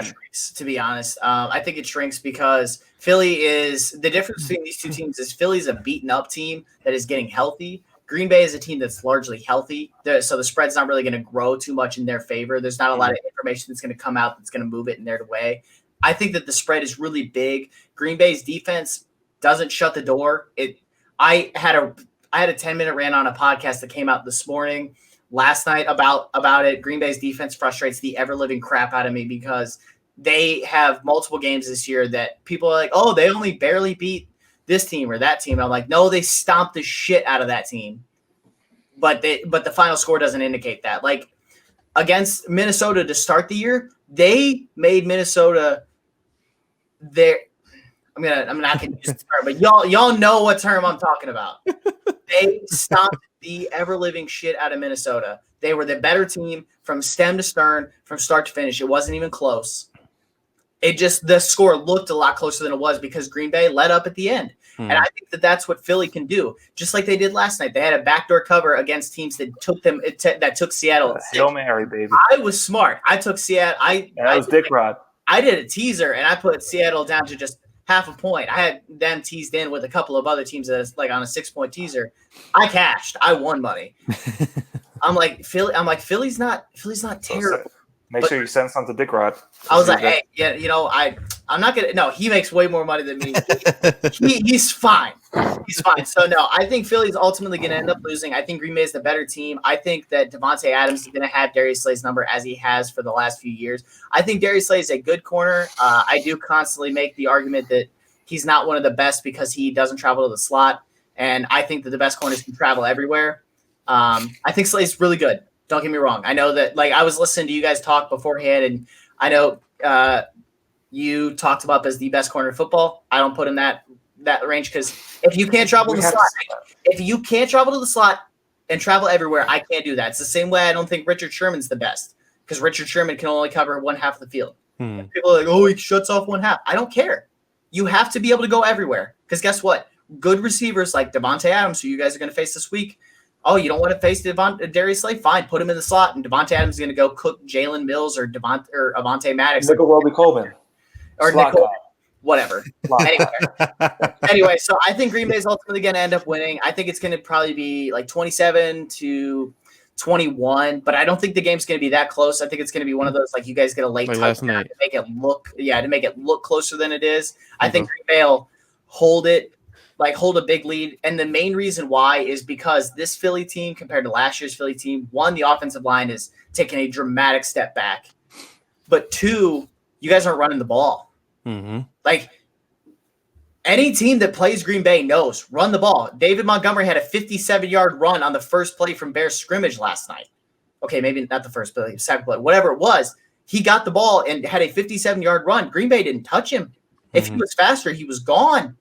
shrinks. To be honest, I think it shrinks because Philly is the difference between these two teams is Philly's a beaten up team that is getting healthy. Green Bay is a team that's largely healthy, so the spread's not really going to grow too much in their favor. There's not a lot of information that's going to come out that's going to move it in their way. I think that the spread is really big. Green Bay's defense doesn't shut the door. I had a 10-minute rant on a podcast that came out this morning, last night about it. Green Bay's defense frustrates the ever-living crap out of me because they have multiple games this year that people are like, oh, they only barely beat this team or that team. And I'm like, no, they stomped the shit out of that team. But the final score doesn't indicate that. Like against Minnesota to start the year, they made Minnesota their I'm not gonna use this term, but y'all know what term I'm talking about. They stopped the ever-living shit out of Minnesota. They were the better team from stem to stern, from start to finish. It wasn't even close. The score looked a lot closer than it was because Green Bay let up at the end. And I think that that's what Philly can do, just like they did last night. They had a backdoor cover against teams that took Seattle. Hail Mary, baby. I was smart. I took Seattle. That was Dick Rod. I did a teaser, and I put Seattle down to just half a point. I had them teased in with a couple of other teams that's like on a 6-point teaser. I cashed. I won money. I'm like Philly's not terrible. Make sure you send some to Dick Rod. I was like, hey, yeah, I'm not gonna. No, he makes way more money than me. He's fine. He's fine. So no, I think Philly's ultimately gonna end up losing. I think Green Bay is the better team. I think that Devontae Adams is gonna have Darius Slay's number as he has for the last few years. I think Darius Slay is a good corner. I do constantly make the argument that he's not one of the best because he doesn't travel to the slot, and I think that the best corners can travel everywhere. I think Slay's really good. Don't get me wrong. I know that, like, I was listening to you guys talk beforehand, and I know you talked about him as the best corner in football. I don't put him that that range because if you can't travel to the slot, and travel everywhere, I can't do that. It's the same way I don't think Richard Sherman's the best because Richard Sherman can only cover one half of the field. People are like, oh, he shuts off one half. I don't care. You have to be able to go everywhere because guess what? Good receivers like Devontae Adams, who you guys are going to face this week. Oh, you don't want to face Darius Slay? Fine, put him in the slot, and Devontae Adams is going to go cook Jalen Mills or Avonte Maddox. Nickel Roby Colvin. Or Nickel, whatever. Anyway, so I think Green Bay is ultimately going to end up winning. I think it's going to probably be like 27-21, but I don't think the game's going to be that close. I think it's going to be one of those like you guys get a late touchdown to make it look closer than it is. I think Green Bay will hold a big lead, and the main reason why is because this Philly team compared to last year's Philly team, one, the offensive line is taking a dramatic step back, but two, you guys aren't running the ball. Like any team that plays Green Bay knows run the ball. David Montgomery had a 57-yard run on the first play from Bears scrimmage last night. Okay, maybe not the first play, second play, whatever it was. He got the ball and had a 57-yard run. Green Bay didn't touch him. If he was faster, he was gone.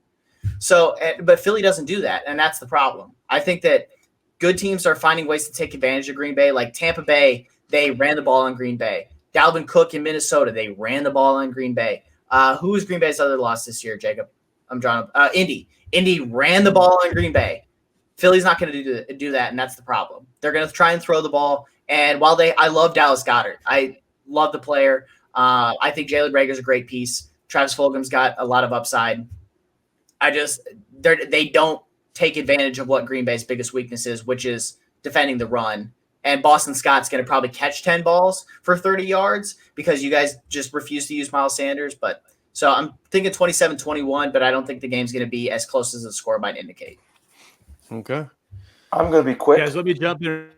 So, but Philly doesn't do that, and that's the problem. I think that good teams are finding ways to take advantage of Green Bay. Like Tampa Bay, they ran the ball on Green Bay. Dalvin Cook in Minnesota, they ran the ball on Green Bay. Who was Green Bay's other loss this year, Jacob? I'm drawing Indy. Indy ran the ball on Green Bay. Philly's not going to do that, and that's the problem. They're going to try and throw the ball. And while I love Dallas Goedert. I love the player. I think Jalen Reagor's a great piece. Travis Fulgham's got a lot of upside. They don't take advantage of what Green Bay's biggest weakness is, which is defending the run. And Boston Scott's going to probably catch 10 balls for 30 yards because you guys just refuse to use Miles Sanders. But so I'm thinking 27-21, but I don't think the game's going to be as close as the score might indicate. Okay. I'm going to be quick. Guys, let me jump in.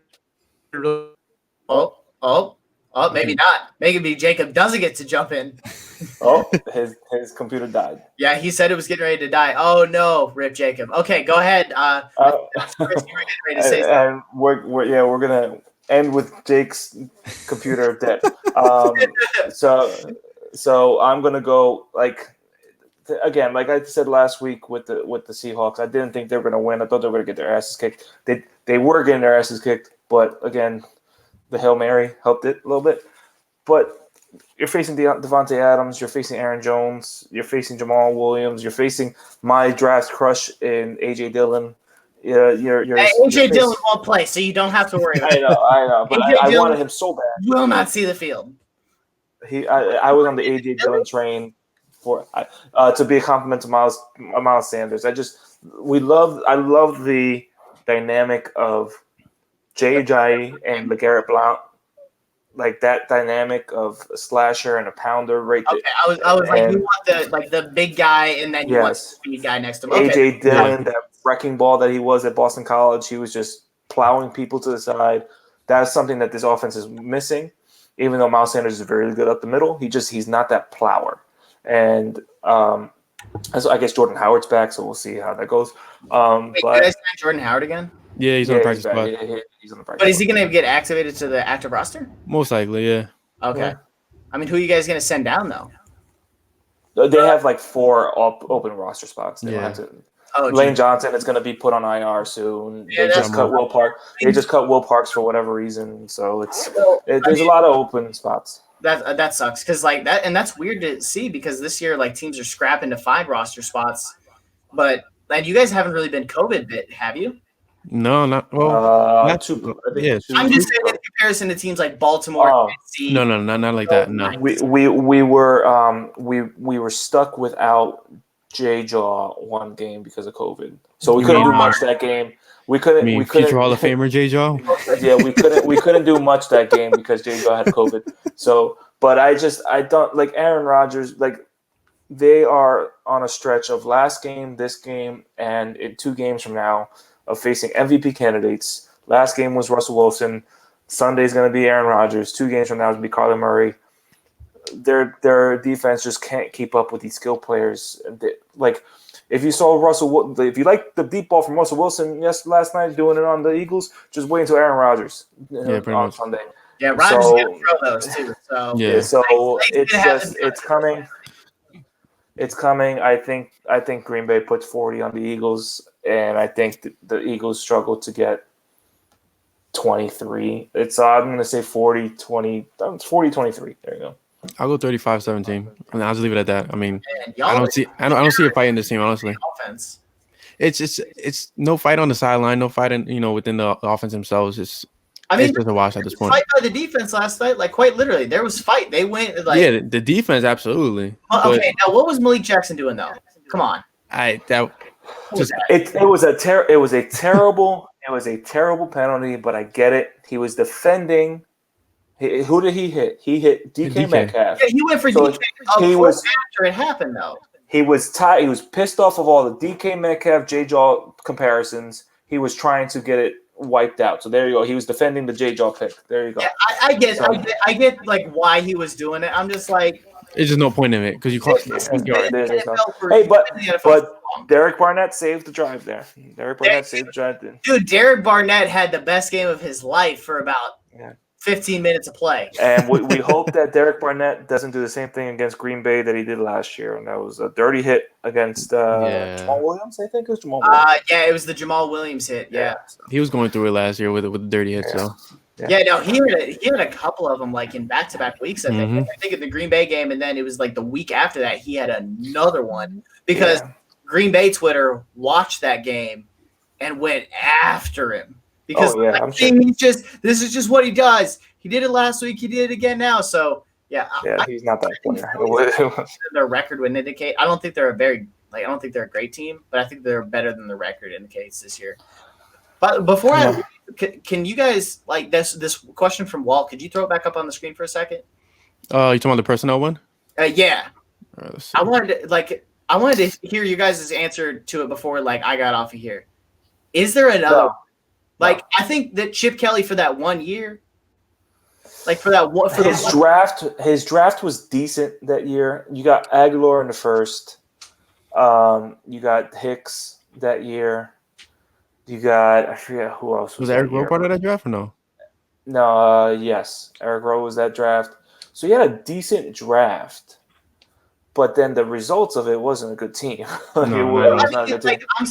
Maybe not. Maybe Jacob doesn't get to jump in. His computer died. Yeah, he said it was getting ready to die. Oh no, rip Jacob. Okay, go ahead. Ready to say and we're gonna end with Jake's computer dead. So I'm gonna go again, like I said last week with the Seahawks. I didn't think they were gonna win. I thought they were gonna get their asses kicked. They were getting their asses kicked, but again, the Hail Mary helped it a little bit. But you're facing Devontae Adams, you're facing Aaron Jones, you're facing Jamal Williams, you're facing my draft crush in A.J. Dillon. A.J. Dillon won't play, so you don't have to worry about it. I know, but I wanted him so bad. Will not see the field. I was on the A.J. Dillon train to be a compliment to Miles Sanders. I love the dynamic of J.J. and LeGarrette Blount. Like that dynamic of a slasher and a pounder right there. Okay, I was like, you want the big guy, and then you want the speed guy next to him. A.J. Dillon, that wrecking ball that he was at Boston College, he was just plowing people to the side. That's something that this offense is missing. Even though Miles Sanders is very good up the middle, he's not that plower. And so I guess Jordan Howard's back, so we'll see how that goes. Did I sign Jordan Howard again? Yeah, he's on the practice squad. He's on the practice. But is he going to get activated to the active roster? Most likely, yeah. Okay. Yeah. I mean, who are you guys going to send down though? They have 4 open roster spots. They don't have to. Lane Johnson is going to be put on IR soon. Yeah, they just cut Will Park. They just cut Will Parks for whatever reason. So there's a lot of open spots. That sucks because that, and that's weird to see because this year teams are scrapping to 5 roster spots, but you guys haven't really been COVID bit, have you? No, not well. Not too. Yeah, I'm just saying in comparison to teams like Baltimore. No, not like that. No, we were stuck without J-Jaw one game because of COVID, so we couldn't do much that game. We couldn't. Future Hall of Famer J-Jaw. Yeah, we couldn't do much that game because J-Jaw had COVID. So, but I don't like Aaron Rodgers. They are on a stretch of last game, this game, and in 2 games from now of facing MVP candidates. Last game was Russell Wilson. Sunday's going to be Aaron Rodgers. 2 games from now is going to be Kyler Murray. Their defense just can't keep up with these skill players. If you saw if you like the deep ball from Russell Wilson last night doing it on the Eagles, just wait until Aaron Rodgers on Sunday. Yeah, Rodgers is going to throw those too. So it's coming. It's coming. I think Green Bay puts 40 on the Eagles, and I think the Eagles struggle to get 23. I'm going to say 40-20. 40-23. There you go. I'll go 35-17. And I'll just leave it at that. I mean, Man, I don't see a fight in this team, honestly. Offense. It's no fight on the sideline, no fight within the offense themselves. It's just a wash at this point. Fight by the defense last night, like quite literally, there was fight. They went like the defense absolutely. Okay, now what was Malik Jackson doing though? Come on. It was a terrible penalty, but I get it. He was defending. Who did he hit? He hit DK Metcalf. Yeah, he went for DK. After it happened though. He was tired. He was pissed off of all the DK Metcalf J-Jaw comparisons. He was trying to get it wiped out. So there you go. He was defending the J-Jaw pick. There you go. Yeah, I get like why he was doing it. I'm just like, it's just no point in it because you cost. Hey, but Derek Barnett saved the drive there. Dude, Derek Barnett had the best game of his life for about 15 minutes of play. And we hope that Derek Barnett doesn't do the same thing against Green Bay that he did last year. And that was a dirty hit against Jamal Williams, I think it was Jamal Williams. Yeah, it was the Jamal Williams hit. Yeah. He was going through it last year with a dirty hit, so. Yeah, no, he had a couple of them like in back-to-back weeks, I think. Mm-hmm. I think in the Green Bay game, and then it was like the week after that, he had another one because Green Bay Twitter watched that game and went after him. Because this is just what he does. He did it last week. He did it again now. So he's not that player. Their record would indicate. I don't think they're I don't think they're a great team, but I think they're better than the record indicates this year. But before can you guys like this question from Walt? Could you throw it back up on the screen for a second? You talking about the personnel one? Yeah. Right, I wanted to hear you guys' answer to it before I got off of here. Is there another? No. I think that Chip Kelly for that 1 year, his draft was decent that year. You got Aguilar in the first. You got Hicks that year. You got I forget who else was Eric Rowe part of that draft or no? No, yes, Eric Rowe was that draft. So you had a decent draft, but then the results of it wasn't a good team. I'm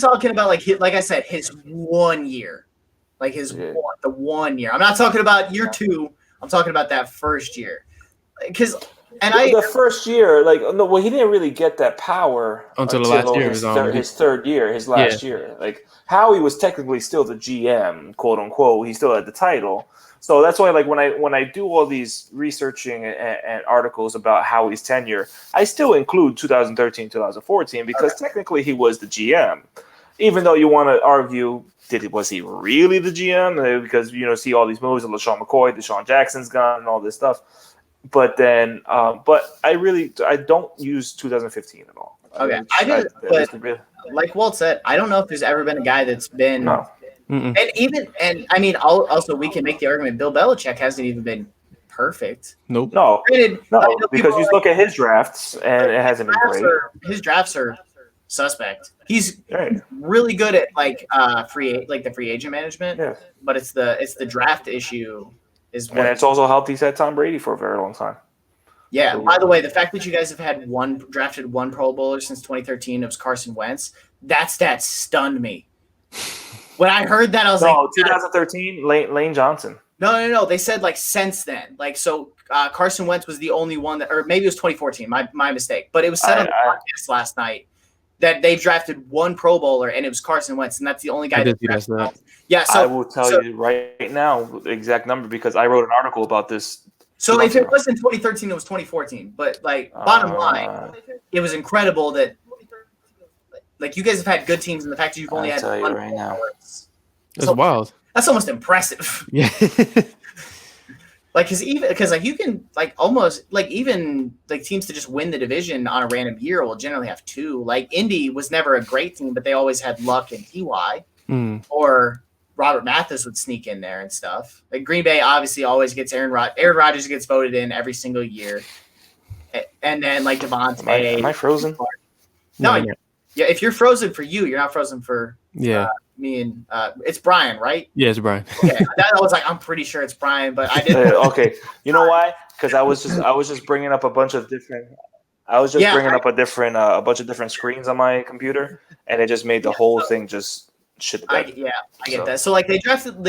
talking about like I said, his 1 year. Like the 1 year. I'm not talking about year two. I'm talking about that first year. The first year, he didn't really get that power until the last year. His third year, his last year. Howie was technically still the GM, quote unquote. He still had the title. So that's why, when I do all these researching and articles about Howie's tenure, I still include 2013, 2014 because technically he was the GM. Even though you want to argue, was he really the GM? Because see all these moves of LaShawn McCoy, Deshaun Jackson's gone, and all this stuff. But then, I don't use 2015 at all. Okay, but like Walt said, I don't know if there's ever been a guy that's been, and I mean, also we can make the argument Bill Belichick hasn't even been perfect. Nope. No, because you look at his drafts and it hasn't been great. His drafts are suspect. He's really good at the free agent management, but it's the draft issue. And it's also helped he's had Tom Brady for a very long time. Yeah. By the way, the fact that you guys have had drafted one Pro Bowler since 2013, it was Carson Wentz. That stunned me. When I heard that, I was 2013, Lane Johnson. No. They said since then. Carson Wentz was the only one that, or maybe it was 2014. My mistake. But it was said on the podcast last night that they've drafted one Pro Bowler and it was Carson Wentz, and that's the only guy that. Yeah, so I will tell you right now the exact number because I wrote an article about this. So if it wasn't 2013, it was 2014. But bottom line, it was incredible that you guys have had good teams, and the fact that you've only had one right now. That's wild. That's almost impressive. Yeah. Because you can almost even teams to just win the division on a random year will generally have two. Indy was never a great team, but they always had Luck and Ty, or Robert Mathis would sneak in there and stuff. Green Bay obviously always gets Aaron Rodgers. Aaron Rodgers gets voted in every single year, and then Devontae. Am I frozen? No. Yeah. If you're frozen for you, you're not frozen for me and it's Brian, right? Yeah, it's Brian. Okay, I was I'm pretty sure it's Brian, but I didn't. Okay, you know why? Because I was just bringing up a bunch of different. I was just bringing up a bunch of different screens on my computer, and it just made the whole thing just shit the bed. I get that. So like they drafted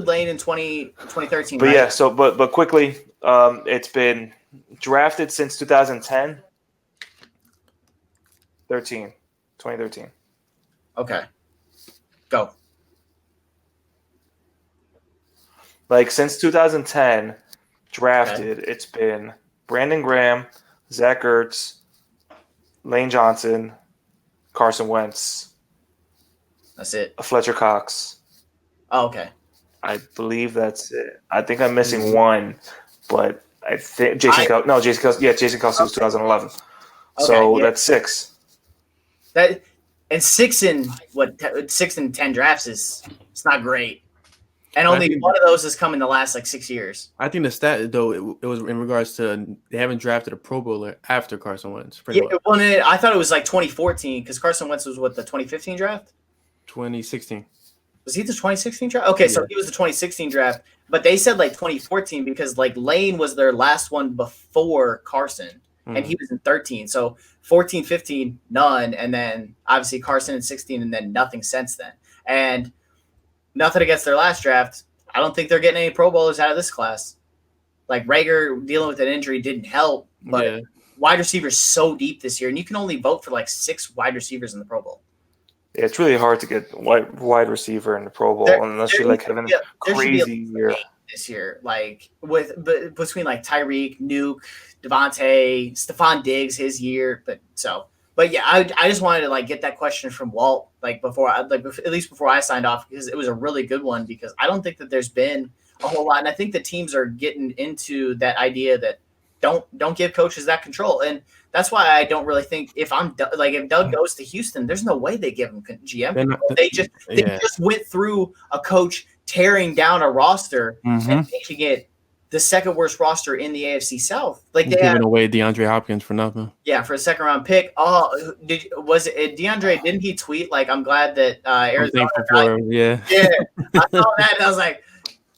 Lane in 2013. But right? yeah, so but quickly, it's been drafted since 2010, 2013. Okay, go. Like since 2010, drafted, It's been Brandon Graham, Zach Ertz, Lane Johnson, Carson Wentz. That's it. Fletcher Cox. Oh, okay. I believe that's it. I think I'm missing one, but I think Jason Kelsey was 2011. Okay, So that's 6. That and 6 in 10 drafts it's not great. And only one of those has come in the last like 6 years. I think the stat though it was in regards to they haven't drafted a Pro Bowler after Carson Wentz. I thought it was like 2014 because Carson Wentz was the 2015 draft. 2016. Was he the 2016 draft? Okay, so he was the 2016 draft, but they said like 2014 because like Lane was their last one before Carson, and he was in 13. So 14, 15, none, and then obviously Carson in 16, and then nothing since then. And nothing against their last draft. I don't think they're getting any Pro Bowlers out of this class. Like Rager dealing with an injury didn't help, but wide receivers so deep this year, and you can only vote for like 6 wide receivers in the Pro Bowl. Yeah, it's really hard to get wide receiver in the Pro Bowl unless you're like having a crazy year this year. Like between like Tyreek, Nuke, Devontae, Stephon Diggs, his year. But yeah, I just wanted to like get that question from Walt like at least before I signed off because it was a really good one because I don't think that there's been a whole lot, and I think the teams are getting into that idea that don't give coaches that control. And that's why I don't really think if Doug goes to Houston, there's no way they give him GM control. They just went through a coach tearing down a roster and making it the second worst roster in the AFC South. Like giving away DeAndre Hopkins for nothing. Yeah, for a second round pick. Oh, was it DeAndre? Didn't he tweet like I'm glad that Arizona? Yeah. I saw that and I was like,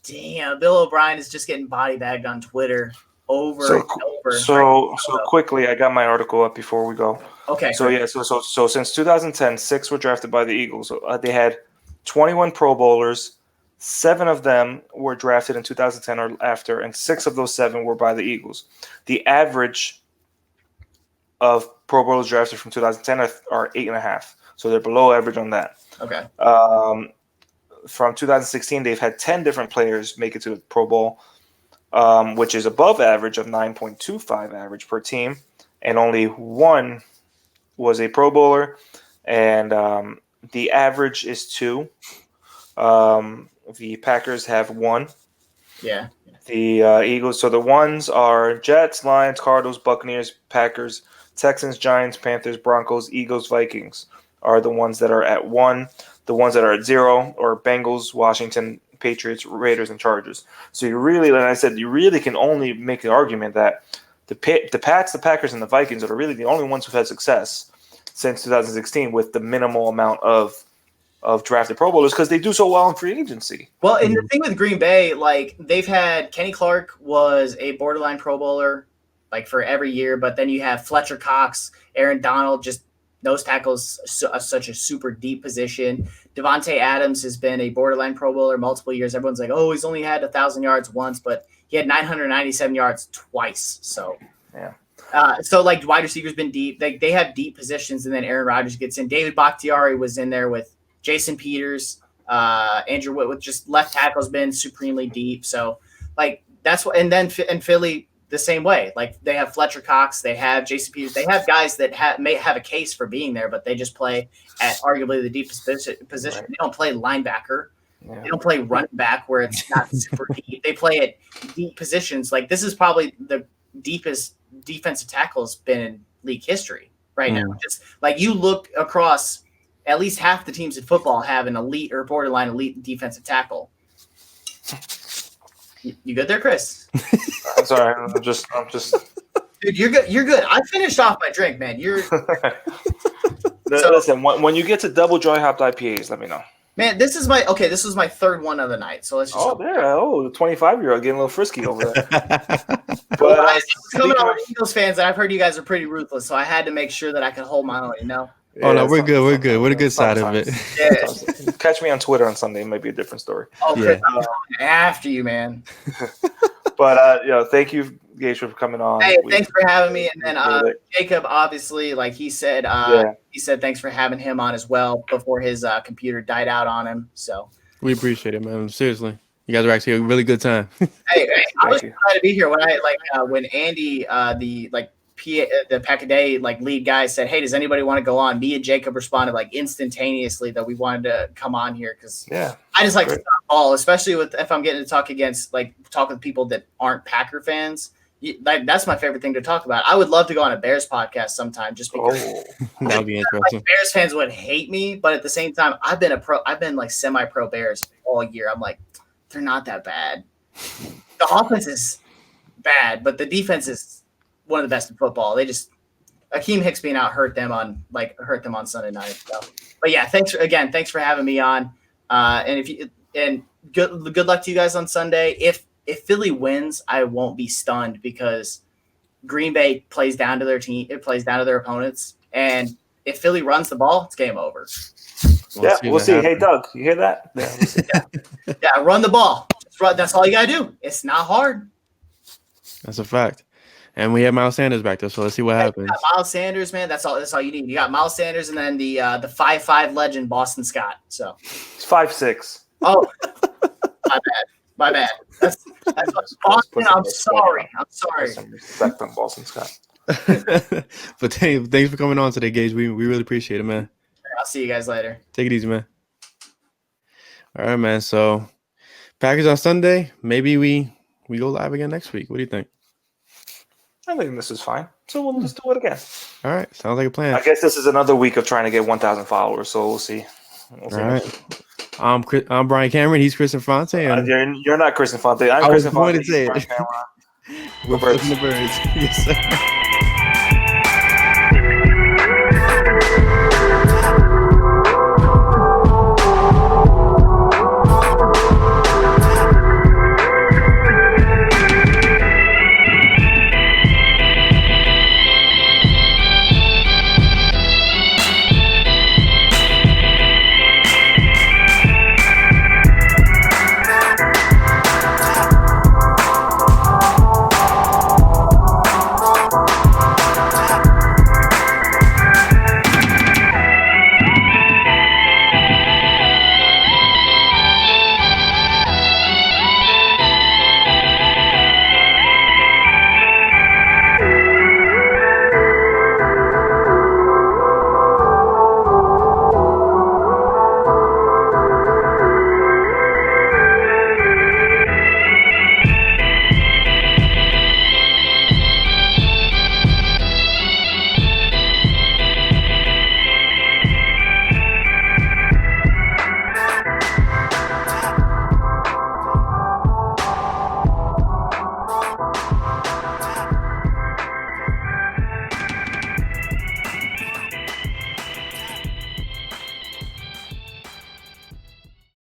damn, Bill O'Brien is just getting body bagged on Twitter. Over. So quickly, I got my article up before we go. Okay. So since 2010, 6 were drafted by the Eagles. They had 21 Pro Bowlers. 7 of them were drafted in 2010 or after, and 6 of those 7 were by the Eagles. The average of Pro Bowlers drafted from 2010 are 8.5, so they're below average on that. Okay. From 2016, they've had 10 different players make it to the Pro Bowl. Which is above average of 9.25 average per team, and only 1 was a Pro Bowler, and the average is 2. The Packers have 1. Yeah. The Eagles, so the ones are Jets, Lions, Cardinals, Buccaneers, Packers, Texans, Giants, Panthers, Broncos, Eagles, Vikings are the ones that are at 1. The ones that are at 0 are Bengals, Washington, Patriots, Raiders, and Chargers. So you really, like I said, you really can only make the argument that the Pats, the Packers, and the Vikings are really the only ones who've had success since 2016 with the minimal amount of drafted Pro Bowlers because they do so well in free agency. Well, and the thing with Green Bay, like they've had Kenny Clark was a borderline Pro Bowler like for every year, but then you have Fletcher Cox, Aaron Donald, just nose tackles such a super deep position. Devontae Adams has been a borderline Pro Bowler multiple years. Everyone's like, oh, he's only had 1,000 yards once, but he had 997 yards twice. So, yeah. So like wide receivers been deep. They have deep positions, and then Aaron Rodgers gets in. David Bakhtiari was in there with Jason Peters, Andrew Whitworth. Just left tackle's been supremely deep. So like that's what. And then in Philly, the same way. Like they have Fletcher Cox, they have Jason Peters, they have guys that may have a case for being there, but they just play at arguably the deepest position. Right. They don't play linebacker. Yeah. They don't play running back where it's not super deep. They play at deep positions. Like this is probably the deepest defensive tackle has been in league history right now. Just like you look across, at least half the teams in football have an elite or borderline elite defensive tackle. You good there, Chris? I'm sorry. I'm just. Dude, you're good. You're good. I finished off my drink, man. You're. Listen, when you get to double dry hopped IPAs, let me know. Man, this was my third one of the night. So let's just. The 25-year-old getting a little frisky over there. But coming on Eagles fans, and I've heard you guys are pretty ruthless, so I had to make sure that I could hold my own. Oh no, we're good. We're good. We're the good side of it. Yeah. Catch me on Twitter on Sunday. It might be a different story. Oh, Chris, I'm after you, man. But thank you, Gage, for coming on. Hey, thanks for having me. And then Jacob, obviously, like he said, he said thanks for having him on as well before his computer died out on him. So we appreciate it, man. Seriously, you guys are actually a really good time. hey, I was glad to be here when when Andy, the Pack a Day lead guy said, "Hey, does anybody want to go on?" Me and Jacob responded instantaneously that we wanted to come on here because I just like to talk ball, especially if I'm getting to talk with people that aren't Packer fans. That's my favorite thing to talk about. I would love to go on a Bears podcast sometime, just because that would be interesting. Bears fans would hate me, but at the same time, I've been semi-pro Bears all year. I'm like, they're not that bad. The offense is bad, but the defense is one of the best in football. They just Akeem Hicks being out hurt them on Sunday night. So. But yeah, thanks for having me on. And good luck to you guys on Sunday. If Philly wins, I won't be stunned because Green Bay plays down to their team. It plays down to their opponents. And if Philly runs the ball, it's game over. We'll see. Hey, Doug, you hear that? Yeah, we'll see. Run the ball. That's all you got to do. It's not hard. That's a fact. And we have Miles Sanders back there, so let's see what happens. Miles Sanders, man, that's all you need. You got Miles Sanders and then the 5'5" legend Boston Scott. So it's 5'6". Oh, my bad. That's Boston. I'm sorry. Some respect on Boston Scott. But thanks for coming on today, Gage. We really appreciate it, man. I'll see you guys later. Take it easy, man. All right, man. So Packers on Sunday. Maybe we go live again next week. What do you think? I think this is fine. So we'll just do it again. All right. Sounds like a plan. I guess this is another week of trying to get 1,000 followers, so we'll see. All right. I'm Brian Cameron. He's Chris Infante. You're not Chris Infante. I'm Chris Infante. We're Flipping the Birds. Yes, sir.